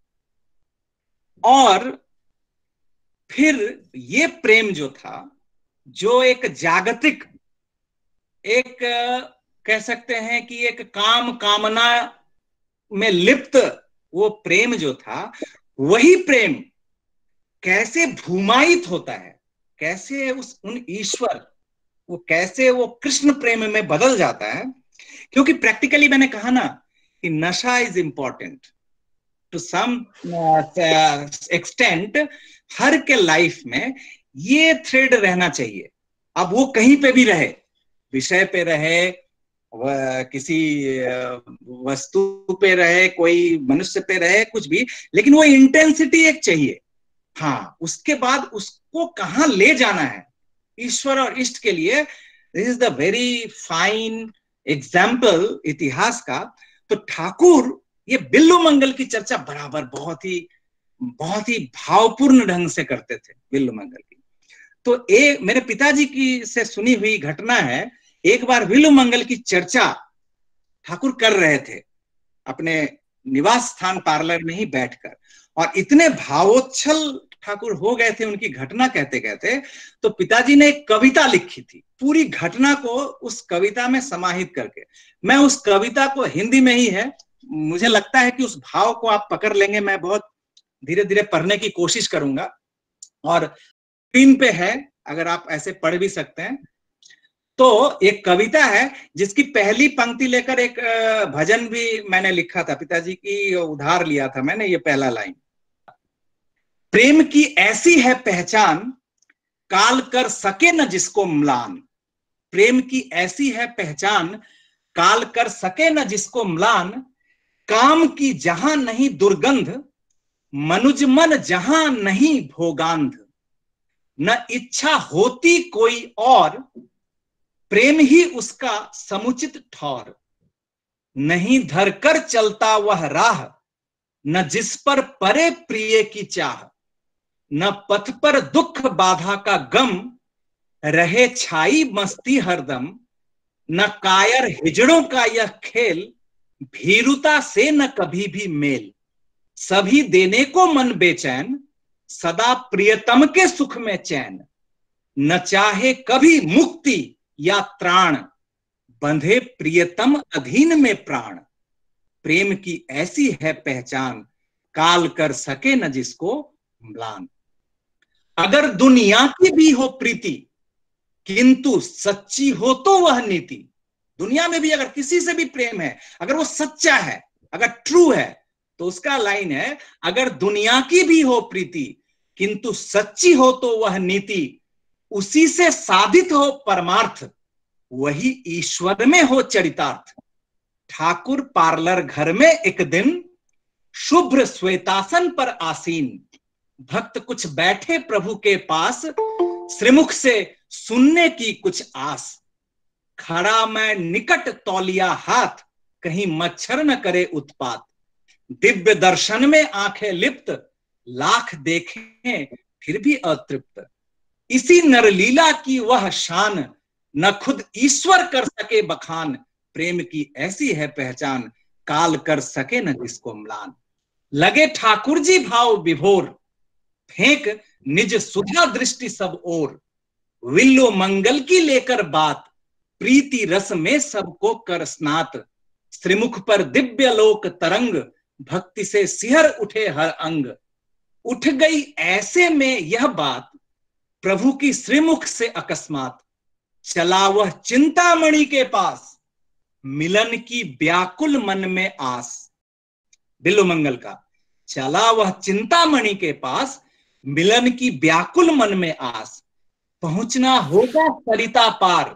और फिर ये प्रेम जो था, जो एक जागतिक, एक कह सकते हैं कि एक काम कामना में लिप्त वो प्रेम जो था, वही प्रेम कैसे भूमायित होता है, कैसे उन ईश्वर वो कैसे वो कृष्ण प्रेम में बदल जाता है। क्योंकि प्रैक्टिकली मैंने कहा ना कि नशा is important to some extent. हर के लाइफ में ये थ्रेड रहना चाहिए। अब वो कहीं पे भी रहे, विषय पे रहे, किसी वस्तु पे रहे, कोई मनुष्य पे रहे, कुछ भी, लेकिन वो इंटेंसिटी एक चाहिए। हाँ, उसके बाद उसको कहां ले जाना है ईश्वर और इष्ट के लिए। This is the very fine example इतिहास का। तो ठाकुर ये बिल्लू मंगल की चर्चा बराबर बहुत ही भावपूर्ण ढंग से करते थे बिल्लू मंगल की। तो एक मेरे पिताजी की से सुनी हुई घटना है, एक बार बिल्लू मंगल की चर्चा ठाकुर कर रहे थे अपने निवास स्थान पार्लर में ही बैठकर, और इतने भावोच्छल ठाकुर हो गए थे उनकी घटना कहते कहते, तो पिताजी ने एक कविता लिखी थी पूरी घटना को उस कविता में समाहित करके। मैं उस कविता को, हिंदी में ही है, मुझे लगता है कि उस भाव को आप पकड़ लेंगे। मैं बहुत धीरे धीरे पढ़ने की कोशिश करूंगा, और स्क्रीन पे है, अगर आप ऐसे पढ़ भी सकते हैं। तो एक कविता है जिसकी पहली पंक्ति लेकर एक भजन भी मैंने लिखा था, पिताजी की उधार लिया था मैंने ये पहला लाइन। प्रेम की ऐसी है पहचान, काल कर सके न जिसको म्लान। प्रेम की ऐसी है पहचान, काल कर सके न जिसको म्लान। काम की जहां नहीं दुर्गंध, मनुज मन जहां नहीं भोगांध। न इच्छा होती कोई और, प्रेम ही उसका समुचित ठौर। नहीं धरकर चलता वह राह, न जिस पर परे प्रिय की चाह। न पथ पर दुख बाधा का गम, रहे छाई मस्ती हरदम। न कायर हिजड़ों का यह खेल, भीरुता से न कभी भी मेल। सभी देने को मन बेचैन, सदा प्रियतम के सुख में चैन। न चाहे कभी मुक्ति या त्राण, बंधे प्रियतम अधीन में प्राण। प्रेम की ऐसी है पहचान, काल कर सके न जिसको म्लान। अगर दुनिया की भी हो प्रीति, किंतु सच्ची हो तो वह नीति। दुनिया में भी अगर किसी से भी प्रेम है, अगर वो सच्चा है, अगर ट्रू है, तो उसका लाइन है, अगर दुनिया की भी हो प्रीति, किंतु सच्ची हो तो वह नीति। उसी से साधित हो परमार्थ, वही ईश्वर में हो चरितार्थ। ठाकुर पार्लर घर में एक दिन, शुभ्र श्वेतासन पर आसीन। भक्त कुछ बैठे प्रभु के पास, श्रीमुख से सुनने की कुछ आस। खड़ा मैं निकट तौलिया हाथ, कहीं मच्छर न करे उत्पात। दिव्य दर्शन में आंखें लिप्त, लाख देखें फिर भी अतृप्त। इसी नरलीला की वह शान, न खुद ईश्वर कर सके बखान। प्रेम की ऐसी है पहचान, काल कर सके न जिसको म्लान। लगे ठाकुर जी भाव विभोर, फेंक निज सुधा दृष्टि सब ओर। विल्लो मंगल की लेकर बात, प्रीति रस में सबको कर स्नात। श्रीमुख पर दिव्य लोक तरंग, भक्ति से सिहर उठे हर अंग। उठ गई ऐसे में यह बात, प्रभु की श्रीमुख से अकस्मात। चला वह चिंतामणि के पास, मिलन की व्याकुल मन में आस। बिल्लू मंगल का, चला वह चिंतामणि के पास, मिलन की व्याकुल मन में आस। पहुंचना होगा सरिता पार,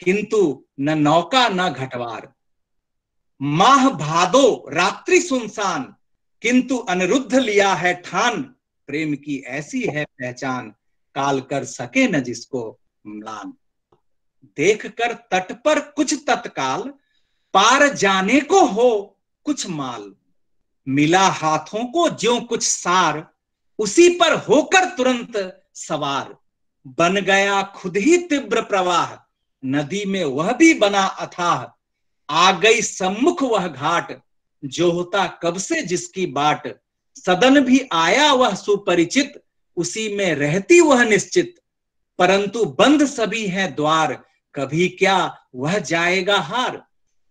किंतु न नौका न घटवार। माह भादो रात्रि सुनसान, किंतु अनिरुद्ध लिया है ठान। प्रेम की ऐसी है पहचान, काल कर सके न जिसको म्लान। देख कर तट पर कुछ तत्काल, पार जाने को हो कुछ माल। मिला हाथों को ज्यों कुछ सार, उसी पर होकर तुरंत सवार। बन गया खुद ही तीव्र प्रवाह, नदी में वह भी बना अथाह। आ गई सम्मुख वह घाट, जो होता कब से जिसकी बाट। सदन भी आया वह सुपरिचित, उसी में रहती वह निश्चित। परंतु बंद सभी हैं द्वार, कभी क्या वह जाएगा हार।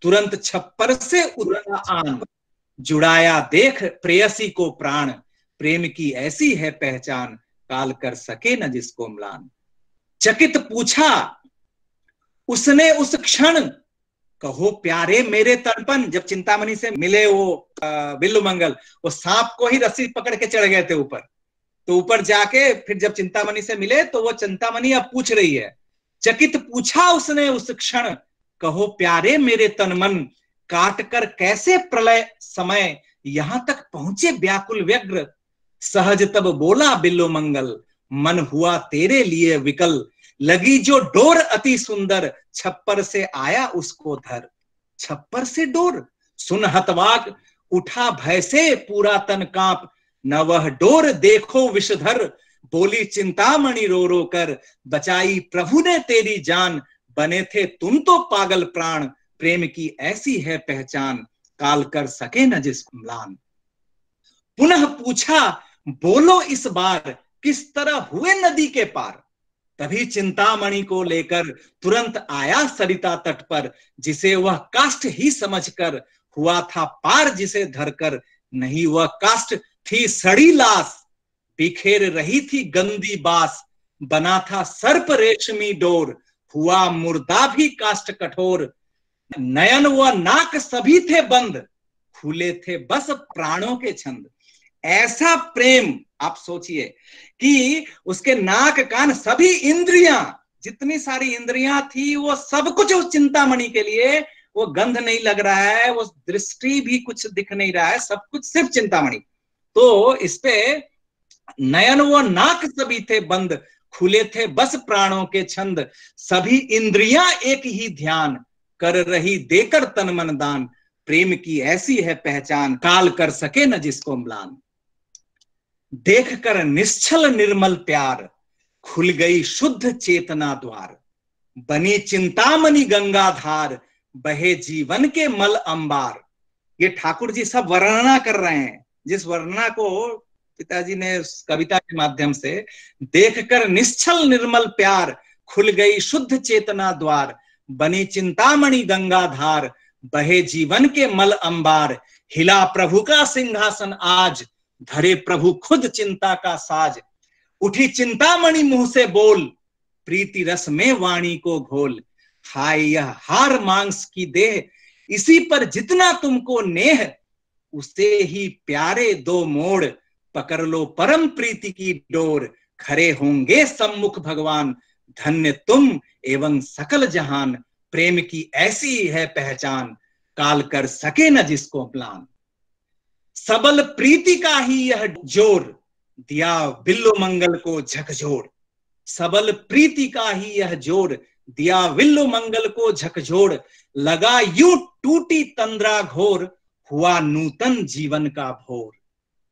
तुरंत छप्पर से उतरा आन, जुड़ाया देख प्रेयसी को प्राण। प्रेम की ऐसी है पहचान, काल कर सके न जिसको म्लान। चकित पूछा उसने उस क्षण, कहो प्यारे मेरे तड़पन। जब चिंतामणि से मिले वो बिल्लुमंगल, वो सांप को ही रस्सी पकड़ के चढ़ गए थे ऊपर, तो ऊपर जाके फिर जब चिंतामणि से मिले तो वो चिंतामणि अब पूछ रही है। चकित पूछा उसने उस क्षण, कहो प्यारे मेरे तन मन, काट कर कैसे प्रलय समय यहां तक पहुंचे व्याकुल व्यग्र। सहज तब बोला बिल्लुमंगल, मन हुआ तेरे लिए विकल। लगी जो डोर अति सुंदर, छप्पर से आया उसको धर। छप्पर से डोर सुन हतवाक, उठा भय से पूरा तन कांप। न वह डोर देखो विषधर, बोली चिंतामणि रो रो कर। बचाई प्रभु ने तेरी जान, बने थे तुम तो पागल प्राण। प्रेम की ऐसी है पहचान, काल कर सके न जिसको म्लान। पुनः पूछा बोलो इस बार, किस तरह हुए नदी के पार। तभी चिंतामणि को लेकर तुरंत आया सरिता तट पर। जिसे वह काष्ठ ही समझकर हुआ था पार जिसे धरकर। नहीं वह काष्ठ थी सड़ी लाश, बिखेर रही थी गंदी बास। बना था सर्प रेशमी डोर, हुआ मुर्दा भी काष्ठ कठोर। नयन व नाक सभी थे बंद, खुले थे बस प्राणों के छंद। ऐसा प्रेम आप सोचिए कि उसके नाक कान सभी इंद्रियां, जितनी सारी इंद्रियां थी वो सब कुछ उस चिंतामणि के लिए। वो गंध नहीं लग रहा है, वो दृष्टि भी कुछ दिख नहीं रहा है, सब कुछ सिर्फ चिंतामणि। तो इस पे नयन व नाक सभी थे बंद, खुले थे बस प्राणों के छंद। सभी इंद्रियां एक ही ध्यान, कर रही देकर तन मन दान। प्रेम की ऐसी है पहचान, काल कर सके न जिसको म्लान। देख कर निश्चल निर्मल प्यार, खुल गई शुद्ध चेतना द्वार। बनी चिंतामणि गंगाधार, बहे जीवन के मल अंबार। ये ठाकुर जी सब वर्णना कर रहे हैं, जिस वर्णना को पिताजी ने कविता के माध्यम से। देखकर निश्चल निर्मल प्यार, खुल गई शुद्ध चेतना द्वार। बनी चिंतामणि गंगाधार, बहे जीवन के मल अंबार। हिला प्रभु का सिंहासन आज, धरे प्रभु खुद चिंता का साज। उठी चिंतामणि मुंह से बोल, प्रीति रस में वाणी को घोल। हाय यह हार मांस की देह, इसी पर जितना तुमको नेह। उसे ही प्यारे दो मोड़, पकड़ लो परम प्रीति की डोर। खरे होंगे सम्मुख भगवान, धन्य तुम एवं सकल जहान। प्रेम की ऐसी है पहचान, काल कर सके न जिसको म्लान। सबल प्रीति का ही यह जोर, दिया बिल्लुमंगल को झकझोर। सबल प्रीति का ही यह जोर, दिया बिल्लुमंगल को झकझोर। लगा यूं टूटी तंद्रा घोर, हुआ नूतन जीवन का भोर।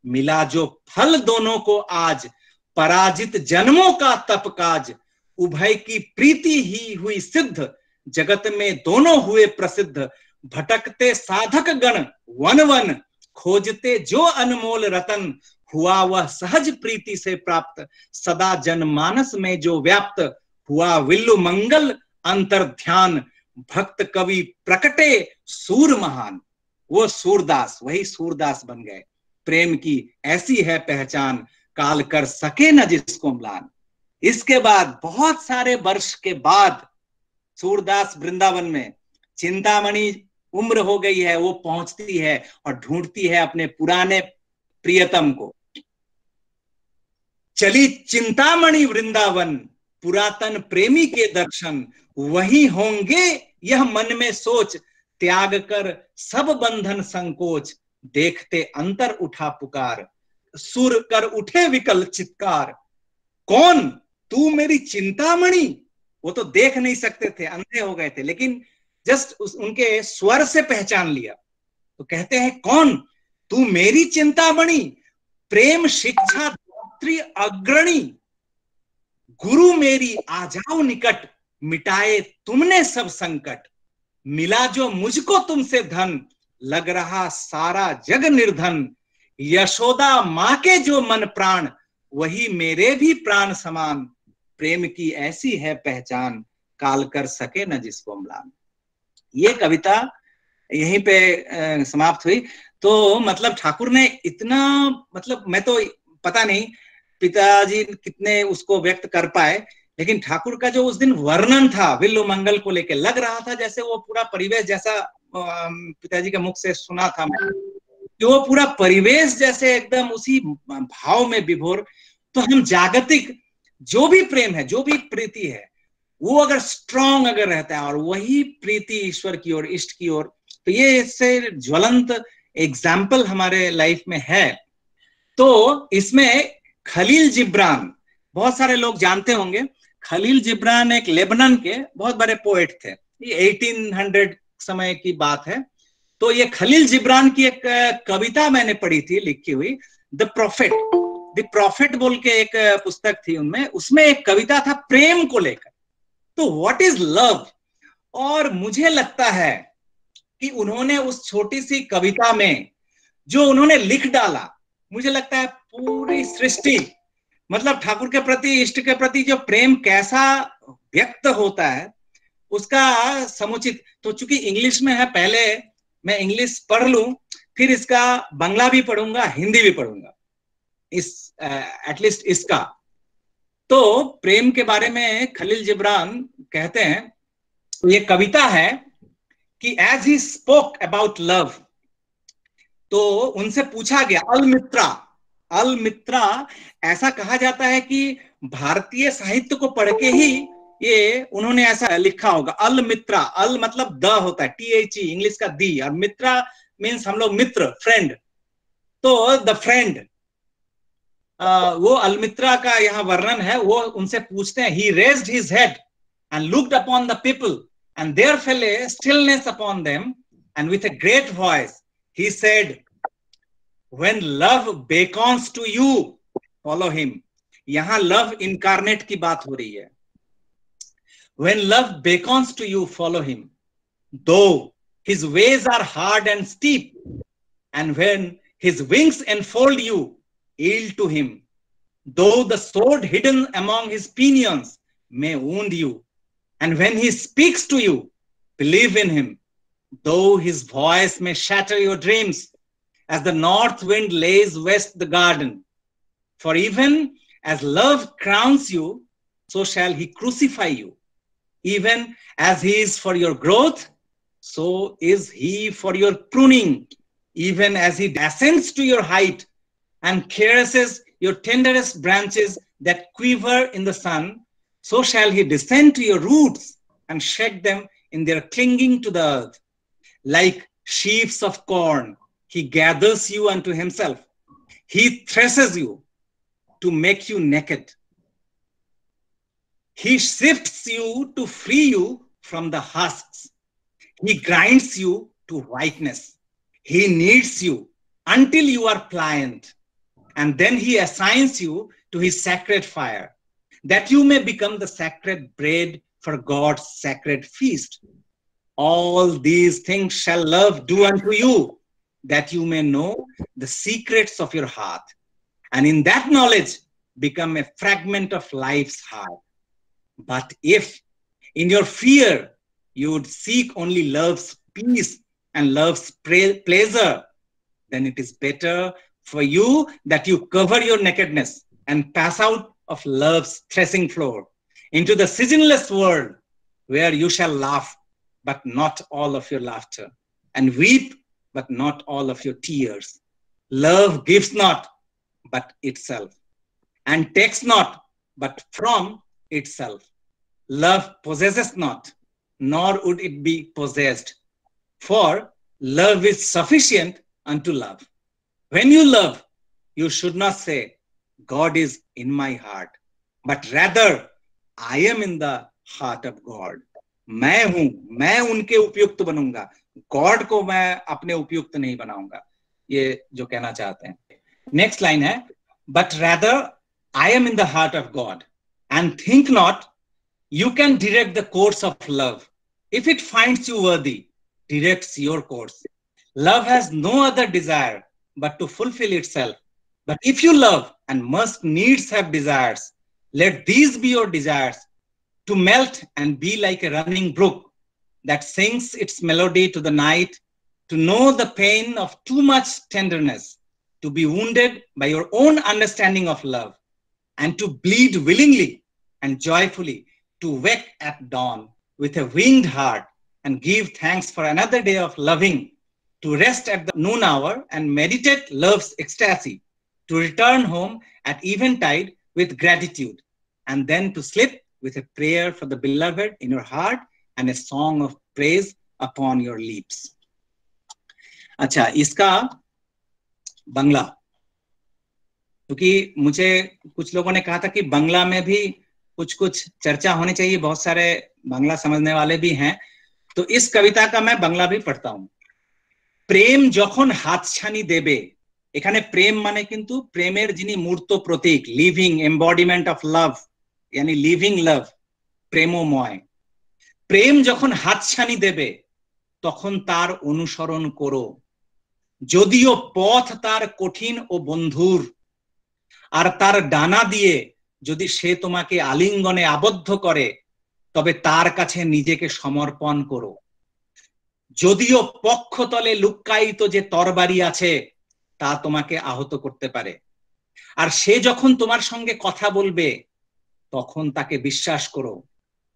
मिला जो फल दोनों को आज, पराजित जन्मों का तप काज। उभय की प्रीति ही हुई सिद्ध, जगत में दोनों हुए प्रसिद्ध। भटकते साधक गण वन वन, खोजते जो अनमोल रतन। हुआ वह सहज प्रीति से प्राप्त, सदा जनमानस में जो व्याप्त। हुआ बिल्लुमंगल अंतर ध्यान, भक्त कवि प्रकटे सूर महान। वो सूरदास, वही सूरदास बन गए। प्रेम की ऐसी है पहचान, काल कर सके न जिसको म्लान। इसके बाद बहुत सारे वर्ष के बाद सूरदास वृंदावन में, चिंतामणि उम्र हो गई है, वो पहुंचती है और ढूंढती है अपने पुराने प्रियतम को। चली चिंतामणि वृंदावन, पुरातन प्रेमी के दर्शन। वही होंगे यह मन में सोच, त्याग कर सब बंधन संकोच। देखते अंतर उठा पुकार, सुर कर उठे विकल चित्कार। कौन तू मेरी चिंतामणि। वो तो देख नहीं सकते थे, अंधे हो गए थे, लेकिन जस्ट उनके स्वर से पहचान लिया। तो कहते हैं कौन तू मेरी चिंतामणि, प्रेम शिक्षा दात्री अग्रणी। गुरु मेरी आ जाओ निकट, मिटाए तुमने सब संकट। मिला जो मुझको तुमसे धन, लग रहा सारा जग निर्धन। यशोदा मां के जो मन प्राण, वही मेरे भी प्राण समान। प्रेम की ऐसी है पहचान, काल कर सके न जिसको म्लान। ये कविता यहीं पे समाप्त हुई। तो मतलब ठाकुर ने इतना, मतलब मैं तो पता नहीं पिताजी कितने उसको व्यक्त कर पाए, लेकिन ठाकुर का जो उस दिन वर्णन था विल्लु मंगल को लेकर, लग रहा था जैसे वो पूरा परिवेश जैसा, पिताजी के मुख से सुना था मैं कि वो पूरा परिवेश जैसे एकदम उसी भाव में विभोर। तो हम जागतिक जो भी प्रेम है, जो भी प्रीति है, वो अगर स्ट्रांग अगर रहता है और वही प्रीति ईश्वर की ओर, इष्ट की ओर, तो ये इससे ज्वलंत एग्जाम्पल हमारे लाइफ में है। तो इसमें खलील जिब्रान, बहुत सारे लोग जानते होंगे, खलील जिब्रान एक लेबनान के बहुत बड़े पोएट थे, ये 1800 समय की बात है। तो ये खलील जिब्रान की एक कविता मैंने पढ़ी थी लिखी हुई, द प्रॉफिट बोल के एक पुस्तक थी उनमें, उसमें एक कविता था प्रेम को लेकर। तो व्हाट इज लव, और मुझे लगता है कि उन्होंने उस छोटी सी कविता में जो उन्होंने लिख डाला, मुझे लगता है पूरी सृष्टि, मतलब ठाकुर के प्रति, इष्ट के प्रति जो प्रेम कैसा व्यक्त होता है उसका समुचित। तो चूंकि इंग्लिश में है, पहले मैं इंग्लिश पढ़ लूं, फिर इसका बंगला भी पढ़ूंगा, हिंदी भी पढ़ूंगा, इस एटलीस्ट इसका। तो प्रेम के बारे में खलील जिब्रान कहते हैं, ये कविता है कि as he spoke about love, तो उनसे पूछा गया, अल मित्रा ऐसा कहा जाता है कि भारतीय साहित्य को पढ़ के ही ये उन्होंने ऐसा लिखा होगा, अल मित्रा, अल मतलब द होता है, THE इंग्लिश का दी, और मित्रा मीन्स हम लोग मित्र, फ्रेंड, तो द फ्रेंड, वो अलमित्रा का यहाँ वर्णन है। वो उनसे पूछते हैं, he raised his head and looked upon the people and there fell a stillness upon them, and with a great voice he said, when love beckons to you, follow him. यहाँ love incarnate की बात हो रही है। When love beckons to you, follow him, though his ways are hard and steep, and when his wings enfold you, yield to him, though the sword hidden among his pinions may wound you, and when he speaks to you, believe in him, though his voice may shatter your dreams, as the north wind lays waste the garden. For even as love crowns you, so shall he crucify you. Even as he is for your growth, so is he for your pruning. Even as he ascends to your height and caresses your tenderest branches that quiver in the sun, so shall he descend to your roots and shake them in their clinging to the earth. Like sheaves of corn, he gathers you unto himself. He threshes you to make you naked. He sifts you to free you from the husks. He grinds you to whiteness. He kneads you until you are pliant. And then he assigns you to his sacred fire, that you may become the sacred bread for God's sacred feast. All these things shall love do unto you, that you may know the secrets of your heart, and in that knowledge become a fragment of life's heart. But if in your fear you would seek only love's peace and love's pleasure, then it is better for you that you cover your nakedness and pass out of love's threshing floor into the seasonless world, where you shall laugh, but not all of your laughter, and weep, but not all of your tears. Love gives not, but itself, and takes not, but from itself. Love possesses not, nor would it be possessed, for love is sufficient unto love. When you love, you should not say, God is in my heart, but rather, I am in the heart of God. मैं हूं, मैं उनके उपयुक्त बनूंगा, God को मैं अपने उपयुक्त नहीं बनाऊंगा, ये जो कहना चाहते हैं। नेक्स्ट लाइन है, but rather I am in the heart of God, and think not you can direct the course of love. If it finds you worthy, directs your course. Love has no other desire but to fulfill itself. But if you love and must needs have desires, let these be your desires, to melt and be like a running brook that sings its melody to the night to know the pain of too much tenderness, to be wounded by your own understanding of love, and to bleed willingly and joyfully, to wake at dawn with a winged heart and give thanks for another day of loving, to rest at the noon hour and meditate love's ecstasy, to return home at eventide with gratitude, and then to sleep with a prayer for the beloved in your heart and a song of praise upon your lips. अच्छा, इसका बंगला, क्योंकि मुझे कुछ लोगों ने कहा था कि बंगला में भी कुछ चर्चा होनी चाहिए, बहुत सारे बांग्ला समझने वाले भी हैं, तो इस कविता का मैं बंगला भी पढ़ता हूं। प्रेम যখন হাতছানি দেবে, এখানে প্রেম মানে কিন্তু প্রেমের যিনি মূর্ত প্রতীক, লিভিং এমবডিমেন্ট অফ লাভ, यानी লিভিং লাভ, প্রেমময়। প্রেম যখন হাতছানি দেবে তখন তার অনুসরণ করো, যদিও পথ তার কঠিন ও বন্ধুর, আর তার ডানা দিয়ে যদি সে তোমাকে আলিঙ্গনে আবদ্ধ করে তবে তার কাছে নিজেকে সমর্পণ করো। যদিও পক্ষতলে লুক্কায়িত যে তরবারি আছে তা তোমাকে আহত করতে পারে, আর সে যখন তোমার সঙ্গে কথা বলবে তখন তাকে বিশ্বাস করো,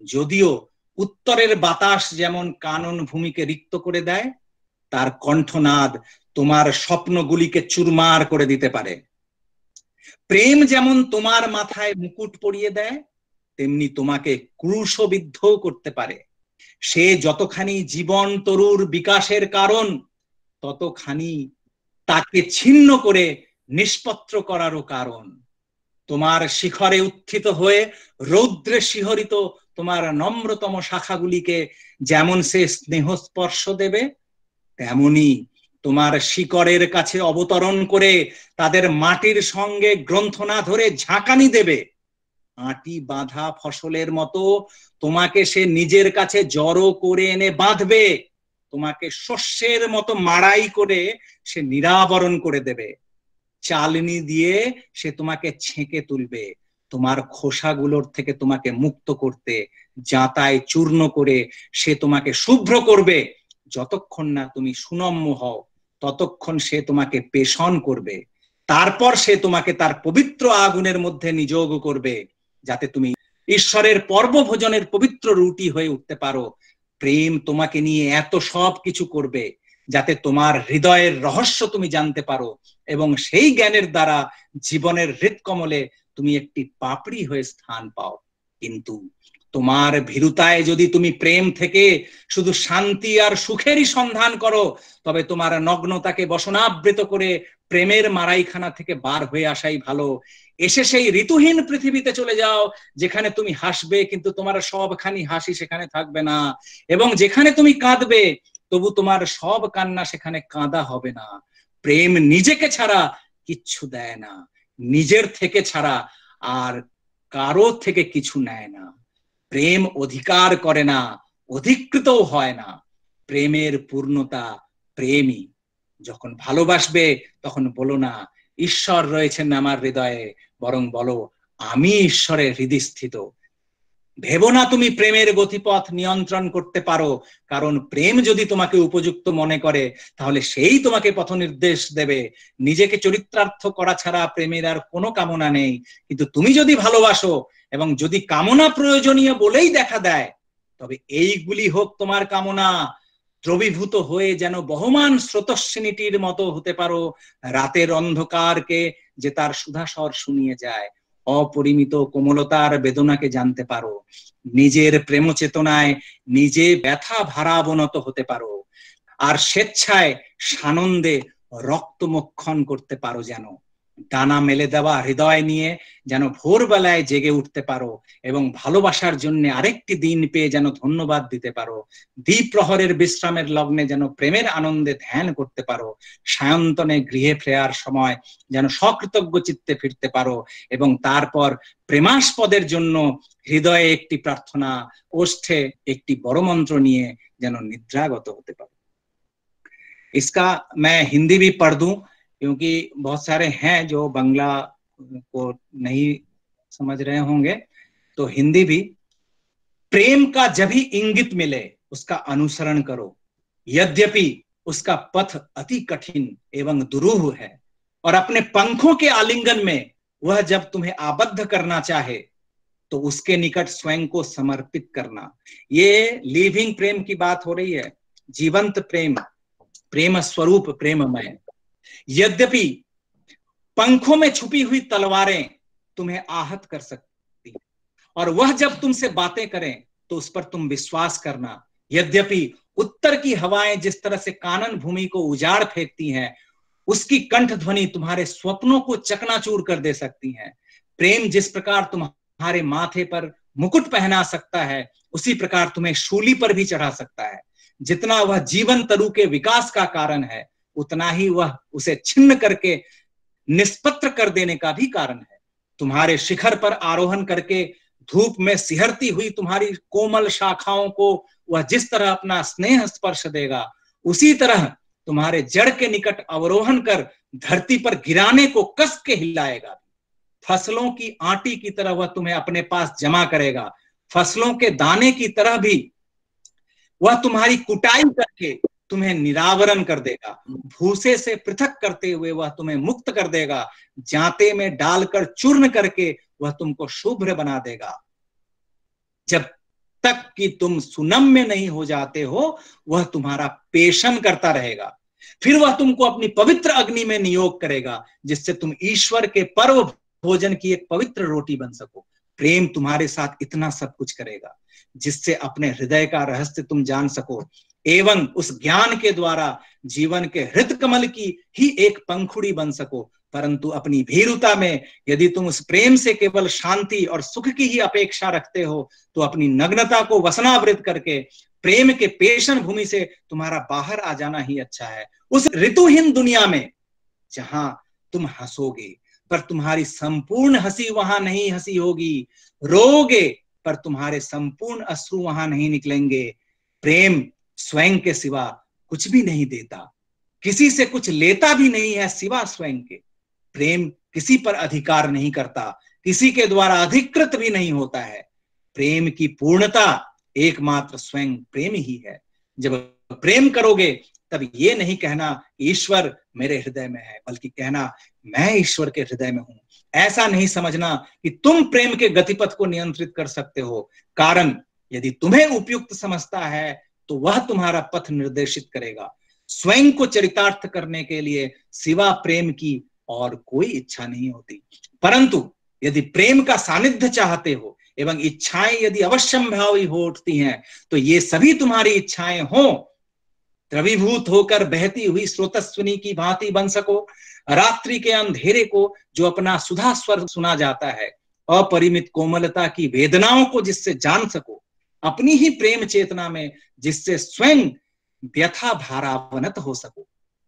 যদিও উত্তরের বাতাস যেমন কানন ভূমিকে রিক্ত করে দেয়, তার কণ্ঠনাদ তোমার স্বপ্নগুলিকে চুরমার করে দিতে পারে। প্রেম যেমন তোমার মাথায় মুকুট পরিয়ে দেয়, তেমনি তোমাকে ক্রুশবিদ্ধ করতে পারে। সে যতখানি জীবন তরুর বিকাশের কারণ, ততখানি তাকে ছিন্ন করে নিষ্পত্র করারও কারণ। তোমার শিখরে উত্থিত হয়ে রৌদ্রে শিহরিত তোমার নম্রতম শাখাগুলিকে যেমন সে স্নেহ স্পর্শ দেবে, তেমনি তোমার শিকড়ের কাছে অবতরণ করে তাদের মাটির সঙ্গে গ্রন্থনা ধরে ঝাঁকানি দেবে। আঁটি বাঁধা ফসলের মতো তোমাকে সে নিজের কাছে জড়ো করে এনে বাঁধবে, তোমাকে শস্যের মতো মাড়াই করে সে নিরাবরণ করে দেবে। চালনি দিয়ে সে তোমাকে ছেঁকে তুলবে, তোমার খোসাগুলোর থেকে তোমাকে মুক্ত করতে জাঁতায় চূর্ণ করে সে তোমাকে শুভ্র করবে। যতক্ষণ না তুমি সুনম্য হও ততক্ষণ সে তোমাকে পেষণ করবে, তারপর সে তোমাকে তার পবিত্র আগুনের মধ্যে নিযোগ করবে, যাতে তুমি ঈশ্বরের পর্ব ভোজনের পবিত্র রুটি হয়ে উঠতে পারো। প্রেম তোমাকে নিয়ে এত সব কিছু করবে যাতে তোমার হৃদয়ের রহস্য তুমি জানতে পারো, এবং সেই জ্ঞানের দ্বারা জীবনের হৃৎকমলে তুমি একটি পাপড়ি হয়ে স্থান পাও। কিন্তু তোমার ভীরুতায় যদি তুমি প্রেম থেকে শুধু শান্তি আর সুখেরই সন্ধান করো, তবে তোমার নগ্নতাকে বসনাবৃত করে প্রেমের মারাইখানা থেকে বার হয়ে আসাই ভালো। এসে সেই ঋতুহীন পৃথিবীতে চলে যাও যেখানে তুমি হাসবে কিন্তু তোমার সবখানি হাসি সেখানে থাকবে না, এবং যেখানে তুমি কাঁদবে তবু তোমার সব কান্না সেখানে কাঁদা হবে না। প্রেম নিজেকে ছাড়া কিচ্ছু দেয় না, নিজের থেকে ছাড়া আর কারো থেকে কিছু নেয় না। প্রেম অধিকার করে না, অধিকৃতও হয় না। প্রেমের পূর্ণতা প্রেমই। যখন ভালোবাসবে তখন বলো না ঈশ্বর রয়েছেন আমার হৃদয়ে, বরং বলো আমি ঈশ্বরের হৃদয়স্থিত। ভেবো না তুমি প্রেমের গতিপথ নিয়ন্ত্রণ করতে পারো, কারণ প্রেম যদি তোমাকে উপযুক্ত মনে করে তাহলে সেই তোমাকে পথ নির্দেশ দেবে। নিজেকে চরিত্রার্থ করা ছাড়া প্রেমের আর কোনো কামনা নেই। কিন্তু তুমি যদি ভালোবাসো এবং যদি কামনা প্রয়োজনীয় বলেই দেখা দেয়, তবে এইগুলি হোক তোমার কামনা। দ্রবীভূত হয়ে যেন বহমান স্রোতস্বিনীটির মতো হতে পারো, রাতের অন্ধকারকে যে তার সুধাস্বর শুনিয়ে যায়। অপরিমিত কোমলতার বেদনাকে জানতে পারো, নিজের প্রেম চেতনায় নিজে ব্যথা ভারাবনত হতে পারো, আর স্বেচ্ছায় সানন্দে রক্তমক্ষণ করতে পারো। যেন ডানা মেলে দেওয়া হৃদয় নিয়ে যেন ভোরবেলায় জেগে উঠতে পারো, এবং ভালোবাসার জন্য আরেকটি দিন পেয়ে যেন ধন্যবাদ দিতে পারো। দ্বিপ্রহরের বিশ্রামের লগ্নে যেন প্রেমের আনন্দে ধ্যান করতে পারো। সায়ন্তনে গৃহে ফেরার সময় যেন সকৃতজ্ঞ চিত্তে ফিরতে পারো, এবং তারপর প্রেমাস্পদের জন্য হৃদয়ে একটি প্রার্থনা, ওষ্ঠে একটি বড় মন্ত্র নিয়ে যেন নিদ্রাগত হতে পারো। इसका मैं हिंदी भी पढ़ दूं क्योंकि बहुत सारे हैं जो बांग्ला को नहीं समझ रहे होंगे, तो हिंदी भी। प्रेम का जब भी इंगित मिले उसका अनुसरण करो, यद्यपि उसका पथ अति कठिन एवं दुरूह है, और अपने पंखों के आलिंगन में वह जब तुम्हें आबद्ध करना चाहे तो उसके निकट स्वयं को समर्पित करना। ये लिविंग प्रेम की बात हो रही है, जीवंत प्रेम, प्रेम स्वरूप, प्रेममय। यद्यपि पंखों में छुपी हुई तलवारें तुम्हें आहत कर सकती हैं, और वह जब तुमसे बातें करें तो उस पर तुम विश्वास करना। यद्यपि उत्तर की हवाएं जिस तरह से कानन भूमि को उजाड़ फेंकती हैं, उसकी कंठ ध्वनि तुम्हारे स्वप्नों को चकनाचूर कर दे सकती है। प्रेम जिस प्रकार तुम्हारे माथे पर मुकुट पहना सकता है, उसी प्रकार तुम्हें शूली पर भी चढ़ा सकता है। जितना वह जीवन तरु के विकास का कारण है, उतना ही वह उसे छिन्न करके निष्पत्र कर देने का भी कारण है। तुम्हारे शिखर पर आरोहण करके धूप में सिहरती हुई तुम्हारी कोमल शाखाओं को वह जिस तरह अपना स्नेह स्पर्श देगा, उसी तरह तुम्हारे जड़ के निकट अवरोहण कर धरती पर गिराने को कस के हिलाएगा। फसलों की आटी की तरह वह तुम्हें अपने पास जमा करेगा। फसलों के दाने की तरह भी वह तुम्हारी कुटाई करके तुम्हें निरावरण कर देगा। भूसे से पृथक करते हुए वह तुम्हें मुक्त कर देगा। जांते में डालकर चूर्ण करके वह तुमको शुभ्र बना देगा। जब तक कि तुम सुनम्य नहीं हो जाते हो, वह तुम्हारा पेशन करता रहेगा। फिर वह तुमको अपनी पवित्र अग्नि में नियोग करेगा, जिससे तुम ईश्वर के पर्व भोजन की एक पवित्र रोटी बन सको। प्रेम तुम्हारे साथ इतना सब कुछ करेगा, जिससे अपने हृदय का रहस्य तुम जान सको, एवं उस ज्ञान के द्वारा जीवन के हृत कमल की ही एक पंखुड़ी बन सको। परंतु अपनी भीरुता में यदि तुम उस प्रेम से केवल शांति और सुख की ही अपेक्षा रखते हो, तो अपनी नग्नता को वसनावृत करके प्रेम के पेशन भूमि से तुम्हारा बाहर आ जाना ही अच्छा है। उस ऋतुहीन दुनिया में जहां तुम हंसोगे, पर तुम्हारी संपूर्ण हंसी वहां नहीं हंसी होगी, रोगे पर तुम्हारे संपूर्ण अश्रु वहां नहीं निकलेंगे। प्रेम स्वयं के सिवा कुछ भी नहीं देता, किसी से कुछ लेता भी नहीं है सिवा स्वयं के। प्रेम किसी पर अधिकार नहीं करता, किसी के द्वारा अधिकृत भी नहीं होता है। प्रेम की पूर्णता एकमात्र स्वयं प्रेम ही है। जब प्रेम करोगे तब ये नहीं कहना ईश्वर मेरे हृदय में है, बल्कि कहना मैं ईश्वर के हृदय में हूं। ऐसा नहीं समझना कि तुम प्रेम के गतिपथ को नियंत्रित कर सकते हो, कारण यदि तुम्हें उपयुक्त समझता है तो वह तुम्हारा पथ निर्देशित करेगा। स्वयं को चरितार्थ करने के लिए सिवा प्रेम की और कोई इच्छा नहीं होती। परंतु यदि प्रेम का सानिध्य चाहते हो एवं इच्छाएं यदि अवश्यंभावी हो उठती हैं, तो ये सभी तुम्हारी इच्छाएं हो, द्रवीभूत होकर बहती हुई स्रोतस्विनी की भांति बन सको। रात्रि के अंधेरे को जो अपना सुधा स्वर सुना जाता है, अपरिमित कोमलता की वेदनाओं को जिससे जान सको, अपनी ही प्रेम चेतना में जिससे स्वयं व्यथा भारावनत हो सको,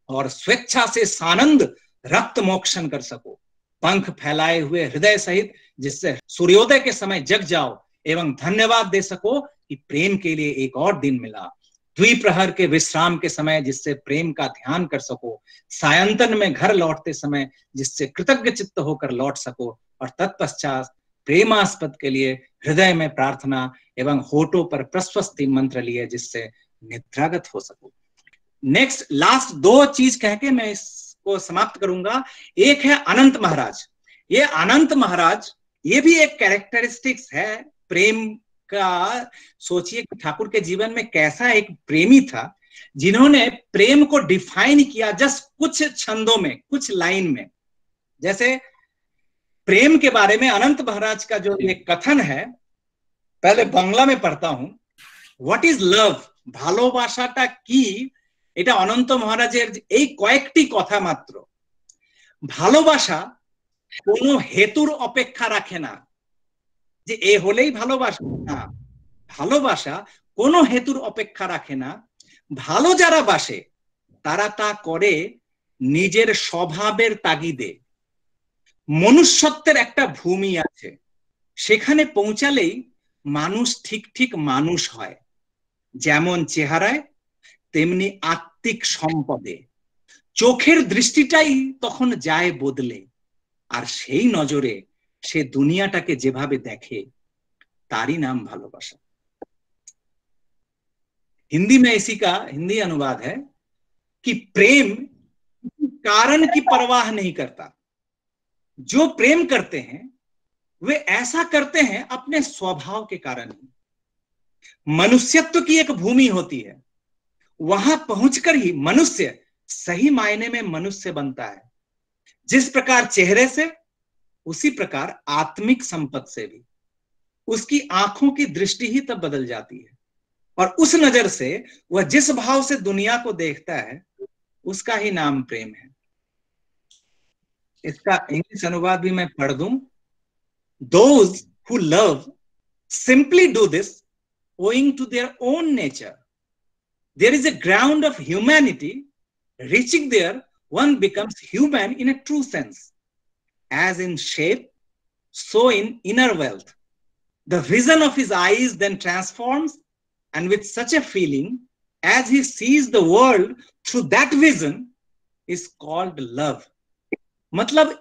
और स्वेच्छा से सानंद रक्त मोक्षण कर सको। पंख फैलाए हुए हृदय सहित जिससे सूर्योदय के समय जग जाओ एवं धन्यवाद दे सको कि प्रेम के लिए एक और दिन मिला। द्विप्रहर के विश्राम के समय जिससे प्रेम का ध्यान कर सको, सायंतन में घर लौटते समय जिससे कृतज्ञ चित्त होकर लौट सको, और तत्पश्चात प्रेमास्पद के लिए हृदय में प्रार्थना एवं होठों पर प्रस्वस्ति मंत्र लिए जिससे निद्रागत हो सको। नेक्स्ट लास्ट दो चीज कह के मैं इसको समाप्त करूंगा। एक है अनंत महाराज। ये अनंत महाराज, ये भी एक कैरेक्टरिस्टिक्स है प्रेम का। सोचिए कि ठाकुर के जीवन में कैसा एक प्रेमी था जिन्होंने प्रेम को डिफाइन किया जस्ट कुछ छंदों में, कुछ लाइन में। जैसे प्रेम के बारे में अनंत महाराज का जो एक कथन है, पहले बांग्ला में पढ़ता हूं। व्हाट इज लव, ভালোবাসাটা কি, এটা অনন্ত মহারাজের এই কয়েকটি কথা মাত্র। ভালোবাসা কোনো হেতুর অপেক্ষা রাখে না যে এ হলেই ভালোবাসা, না, ভালোবাসা কোনো হেতুর অপেক্ষা রাখে না। ভালো যারা বাসে তারা তা করে নিজের স্বভাবের তাগিদে। মনুষ্যত্বের একটা ভূমি আছে, সেখানে পৌঁছালেই মানুষ ঠিক ঠিক মানুষ হয়, যেমন চেহারায় তেমনি আত্মিক সম্পদে। চোখের দৃষ্টিটাই তখন যায় বদলে, আর সেই নজরে সে দুনিয়াটাকে যেভাবে দেখে तारी नाम भालोबासा। हिंदी में इसी का हिंदी अनुवाद है कि प्रेम कारण की परवाह नहीं करता। जो प्रेम करते हैं वे ऐसा करते हैं अपने स्वभाव के कारण ही। मनुष्यत्व की एक भूमि होती है, वहां पहुंचकर ही मनुष्य सही मायने में मनुष्य बनता है। जिस प्रकार चेहरे से, उसी प्रकार आत्मिक संपत्ति से भी। उसकी आंखों की दृष्टि ही तब बदल जाती है, और उस नजर से वह जिस भाव से दुनिया को देखता है, उसका ही नाम प्रेम है। इसका इंग्लिश अनुवाद भी मैं पढ़ दूं। Those who love simply do this owing to their own nature. There is a ground of humanity. Reaching there, one becomes human in a true sense. As in shape, so in inner wealth. The vision of his eyes then transforms, and with such a feeling, as he sees the world through that vision, is called love. मतलब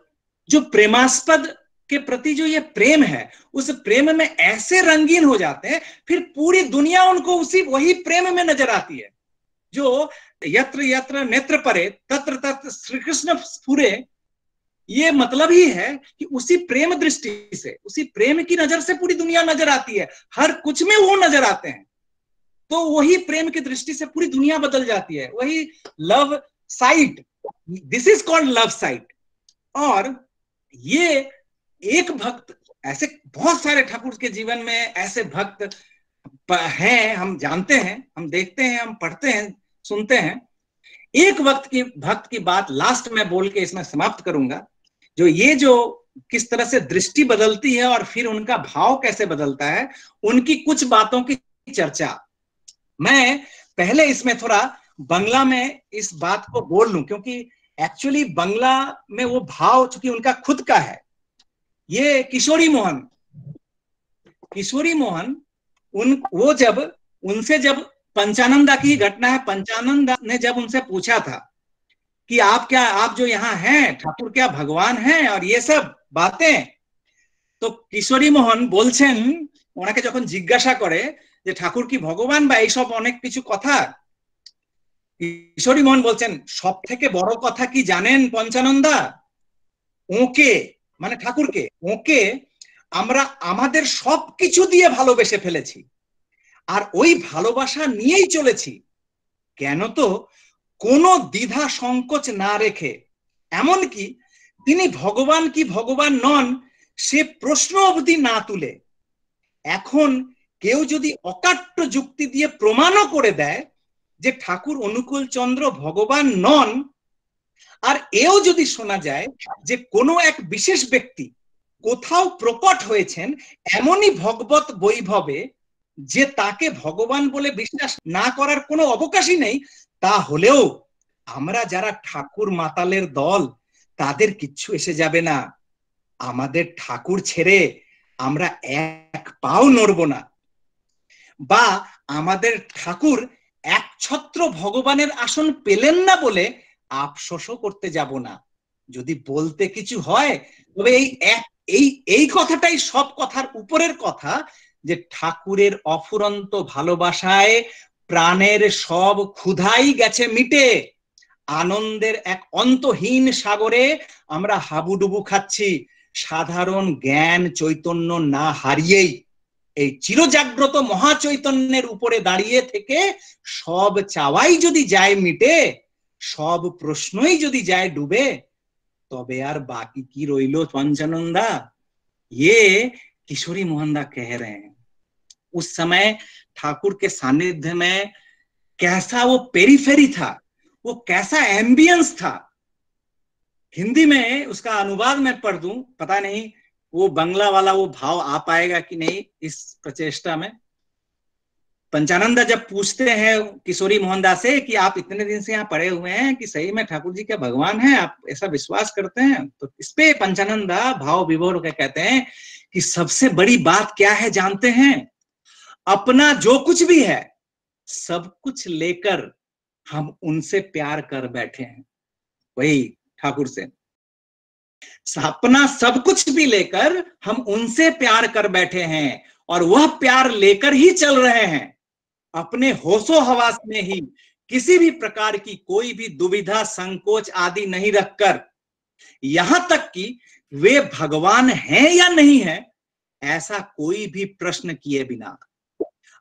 जो प्रेमास्पद के प्रति जो ये प्रेम है, उस प्रेम में ऐसे रंगीन हो जाते हैं, फिर पूरी दुनिया उनको उसी वही प्रेम में नजर आती है। जो यत्र यत्र नेत्र परे तत्र तत्र श्री कृष्ण स्फुरे, ये मतलब ही है कि उसी प्रेम दृष्टि से, उसी प्रेम की नजर से पूरी दुनिया नजर आती है। हर कुछ में वो नजर आते हैं, तो वही प्रेम की दृष्टि से पूरी दुनिया बदल जाती है। वही love site, this is called love site. और ये एक भक्त, ऐसे बहुत सारे ठाकुर के जीवन में ऐसे भक्त हैं, हम जानते हैं, हम देखते हैं, हम पढ़ते हैं, सुनते हैं। एक भक्त की बात लास्ट में बोल के इसमें समाप्त करूंगा। जो किस तरह से दृष्टि बदलती है और फिर उनका भाव कैसे बदलता है, उनकी कुछ बातों की चर्चा। मैं पहले इसमें थोड़ा बंगला में इस बात को बोल लूं, क्योंकि एक्चुअली बंगला में वो भाव चूंकि उनका खुद का है। ये किशोरी मोहन वो जब पंचानंदा की घटना है, पंचानंदा ने जब उनसे पूछा था कि आप जो यहाँ हैं ठाकुर क्या भगवान हैं और ये सब बातें, तो किशोरी मोहन बोलছেন ওনাকে যখন জিজ্ঞাসা করে যে ঠাকুর কি ভগবান বা এইসব অনেক কিছু কথা, কিশোরী মোহন বলছেন সব থেকে বড় কথা কি জানেন পঞ্চানন্দা, ওকে মানে ঠাকুরকে, ওকে আমরা আমাদের সবকিছু দিয়ে ভালোবেসে ফেলেছি, আর ওই ভালোবাসা নিয়েই চলেছি। কেন তো কোনো দ্বিধা সংকোচ না রেখে, এমনকি তিনি ভগবান কি ভগবান নন সে প্রশ্ন অবধি না তুলে। এখন কেউ যদি অকাট্য যুক্তি দিয়ে প্রমাণও করে দেয় যে ঠাকুর অনুকূল চন্দ্র ভগবান নন, আর এও যদি শোনা যায় যে কোনো এক বিশেষ ব্যক্তি কোথাও প্রকট হয়েছেন এমনই ভগবত বৈভবে যে তাকে ভগবান বলে বিশ্বাস না করার কোনো অবকাশই নেই, তাহলেও আমরা যারা ঠাকুর মাতালের দল তাদের কিচ্ছু এসে যাবে না। আমাদের ঠাকুর ছেড়ে আমরা এক পাও নড়ব না, বা আমাদের ঠাকুর একছত্র ভগবানের আসন পেলেন না বলে আফসোসও করতে যাব না। যদি বলতে কিছু হয় তবে এই কথাটাই সব কথার উপরের কথা, যে ঠাকুরের অফুরন্ত ভালোবাসায় প্রাণের সব ক্ষুধাই গেছে মিটে, আনন্দের এক অন্তহীন সাগরে আমরা হাবুডুবু খাচ্ছি, সাধারণ জ্ঞান চৈতন্য না হারিয়েই। এই চিরজাগ্রত মহাচৈতন্যের উপরে দাঁড়িয়ে থেকে সব চাওয়াই যদি যায় মিটে, सब प्रश्नई यदि जाए डूबे, तबे यार बाकी की रइलो पंचानंदा। ये किशोरी मोहनदा कह रहे हैं। उस समय ठाकुर के सानिध्य में कैसा वो पेरीफेरी था, वो कैसा एम्बियंस था। हिंदी में उसका अनुवाद मैं पढ़ दूं, पता नहीं वो बंगला वाला वो भाव आ पाएगा कि नहीं इस प्रचेष्टा में। पंचानंदा जब पूछते हैं किशोरी मोहनदास से कि आप इतने दिन से यहाँ पड़े हुए हैं कि सही में ठाकुर जी के भगवान हैं, आप ऐसा विश्वास करते हैं, तो इस पे पंचानंदा भाव विभोर होकर कहते हैं कि सबसे बड़ी बात क्या है जानते हैं, अपना जो कुछ भी है सब कुछ लेकर हम उनसे प्यार कर बैठे हैं। वही ठाकुर से अपना सब कुछ भी लेकर हम उनसे प्यार कर बैठे हैं, और वह प्यार लेकर ही चल रहे हैं। अपने होशो हवास में ही किसी भी प्रकार की कोई भी दुविधा, संकोच आदि नहीं रखकर, यहां तक कि वे भगवान हैं या नहीं है ऐसा कोई भी प्रश्न किए बिना,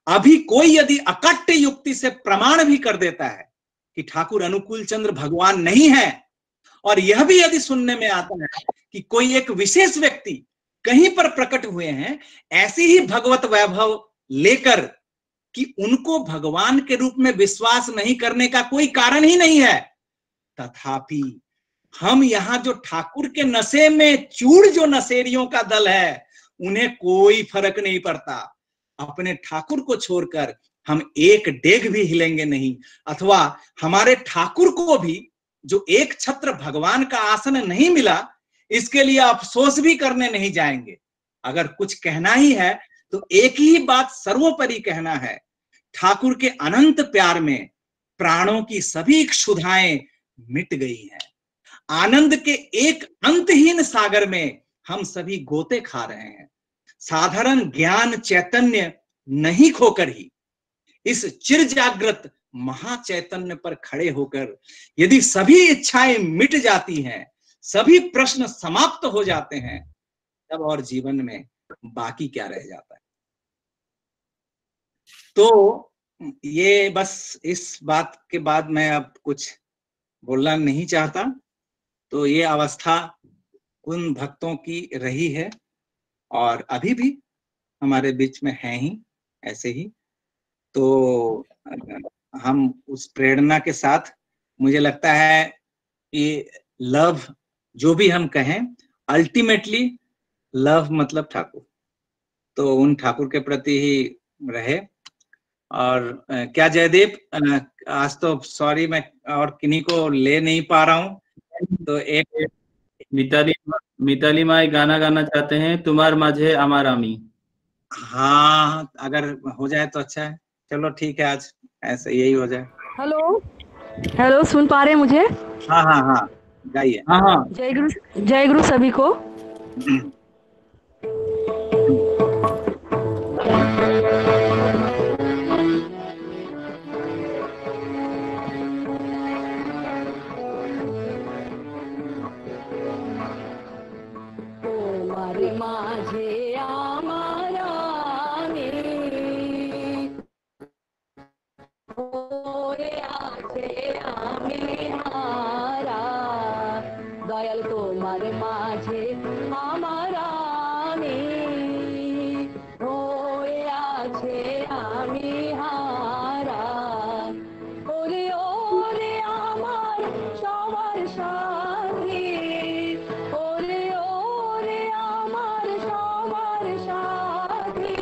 अभी कोई यदि अकट्ट युक्ति से प्रमाण भी कर देता है कि ठाकुर अनुकूल चंद्र भगवान नहीं है, और यह भी यदि सुनने में आता है कि कोई एक विशेष व्यक्ति कहीं पर प्रकट हुए हैं ऐसी ही भगवत वैभव लेकर, कि उनको भगवान के रूप में विश्वास नहीं करने का कोई कारण ही नहीं है, तथापि हम यहां जो ठाकुर के नशे में चूड़ जो नशेरियों का दल है उन्हें कोई फर्क नहीं पड़ता। अपने ठाकुर को छोड़कर हम एक डेग भी हिलेंगे नहीं, अथवा हमारे ठाकुर को भी जो एक छत्र भगवान का आसन नहीं मिला इसके लिए अफसोस भी करने नहीं जाएंगे। अगर कुछ कहना ही है तो एक ही बात सर्वोपरि कहना है, ठाकुर के अनंत प्यार में प्राणों की सभी क्षुधाएं मिट गई हैं। आनंद के एक अंतहीन सागर में हम सभी गोते खा रहे हैं। साधारण ज्ञान चैतन्य नहीं खोकर ही इस चिर जागृत महाचैतन्य पर खड़े होकर यदि सभी इच्छाएं मिट जाती हैं, सभी प्रश्न समाप्त हो जाते हैं, तब और जीवन में बाकी क्या रह जाता है। तो ये बस इस बात के बाद मैं अब कुछ बोलना नहीं चाहता। तो ये अवस्था उन भक्तों की रही है और अभी भी हमारे बीच में है ही ऐसे ही। तो हम उस प्रेरणा के साथ, मुझे लगता है कि लव जो भी हम कहें, अल्टीमेटली लव मतलब ठाकुर, तो उन ठाकुर के प्रति ही रहे। और क्या जयदीप, आज तो सॉरी मैं और किन्हीं को ले नहीं पा रहा हूँ, तो एक मिताली माई गाना गाना चाहते हैं, तुम्हार माझे अमार आमी। हाँ, अगर हो जाए तो अच्छा है। चलो ठीक है, आज ऐसे यही हो जाए। हेलो हेलो, सुन पा रहे हैं मुझे? हाँ हाँ हाँ, गाइए। हाँ हाँ। जय गुरु सभी को। माझे आमारा दयाल তোমার মাঝে আমারা হয়ে আছে আমি হারা। ওরে ওরে আমার সবার সাথী, ওরে ওরে আমার সবার সাথী,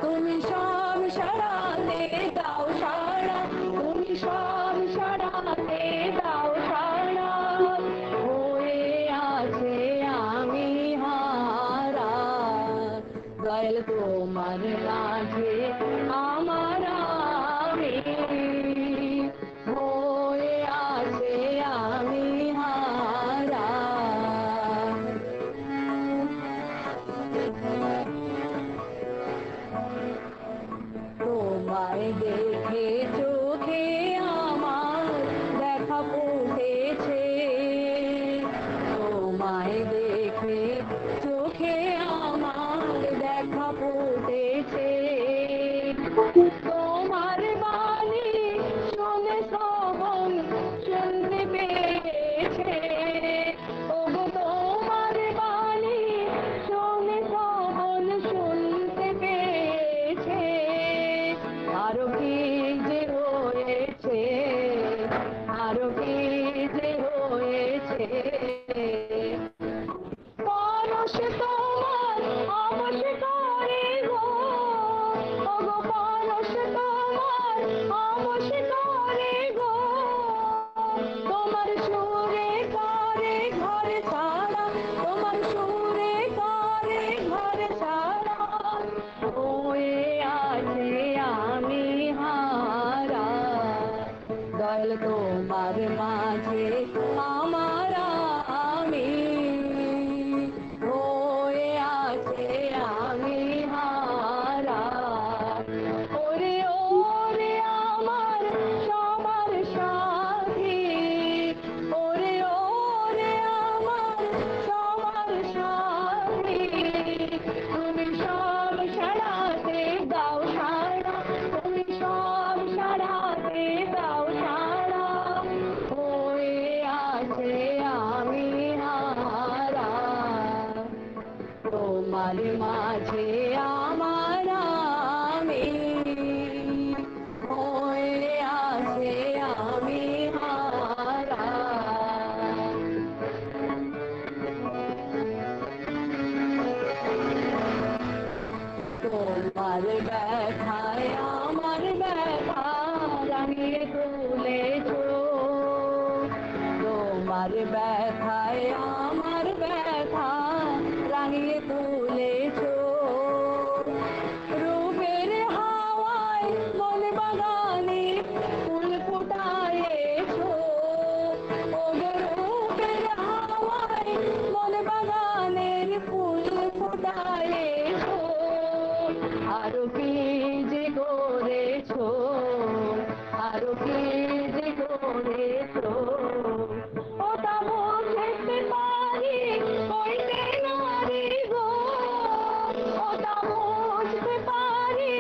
তুমি সব সারাতে দাও সারা, তুমি সব সারাতে দাও সারা। হয়ে আছে আমি হারা, দয়াল তোমার মাঝে আমার আমি, হয়ে আছে আমি হারা। তোমায় দেখে চোখে আমার দেখা ফুটেছে, তোমায় দেখে চোখে আমার দেখা ফুটেছে। তোমার বাণী শুনে শ্রবণ শুনতে পেয়েছে, ওগো তোমার বাণী শুনে শ্রবণ শুনতে পেয়েছে। আরো কি যে হয়েছে, আরো কি যে হয়েছে। পরশ তোমার অবশ করে গো, ওগো পরশ তোমার অবশ করে গো। তোমার সুরে করে ঘর ছাড়া, তোমার সুরে করে ঘর ছাড়া। হয়ে আছে আমি হারা, দয়াল তোমার মাঝে আমার আমি, হয়ে আছে আমি হারা। ওরে ওরে আমার তোমার মাঝে আমার আমি হয়ে আছে আমি হারা তোমার ব্যথায় আমার ব্যথা রাঙিয়ে তুলেছো তোমার ব্যথায় আমার ব্যথা রাঙিয়ে তুলেছো রূপের হাওয়ায় মন বাগানে ফুল ফুটায়েছো ওগো রূপের হাওয়ায় মন বাগানের ফুল ফুটায়েছো আরো কি যে করেছো আরো কি যে করেছো ওটা বুঝতে পারি কইতে নারী গো ওটা বুঝতে পারি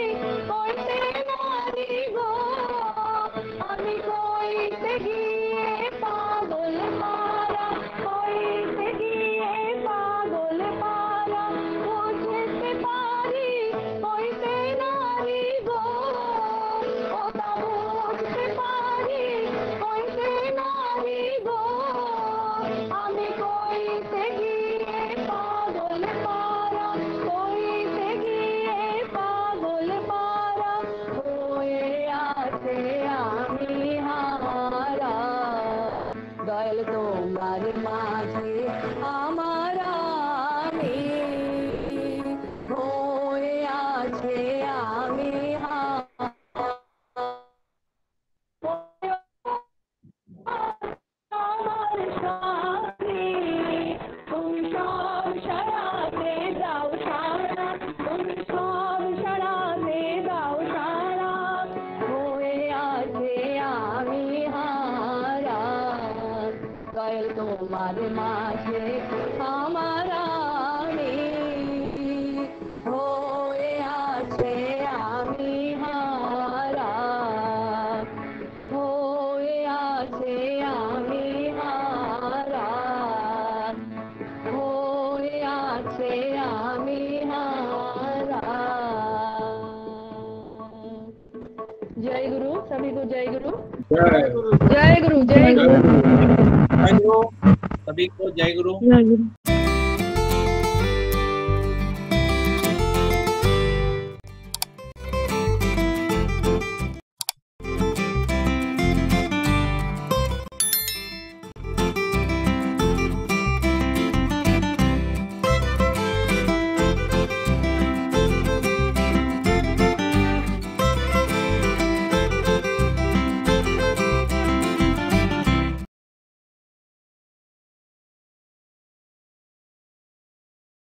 কইতে নারী গো আমি কইতে গিয়ে পাগল মারা কইতে গিয়ে পাগল মারা বুঝতে পারি কইতে নারী গো ওটা বুঝতে পারি কইতে নারী গো আমি কইতে গিয়ে পাগল মারা কইতে গিয়ে পাগল মারা হয়ে আছে আমি হারা দয়াল তোমার মাঝে আমার আমি হয়ে আছে আমি আমার স্বামী তুমি সব সারাতে দাও সারা তুমি সব সারাতে দাও সারা হয়ে আছে আমি হারা দয়াল তোমার মাঝে আমার আমি হয়ে আছে আমি হারা হয়ে আছে আমি হারা হয়ে আছে আমি হারা जय गुरु सभी को जय गुरु जय गुरु जय गुरु जय गुरु जय गुरु सभी को जय गुरु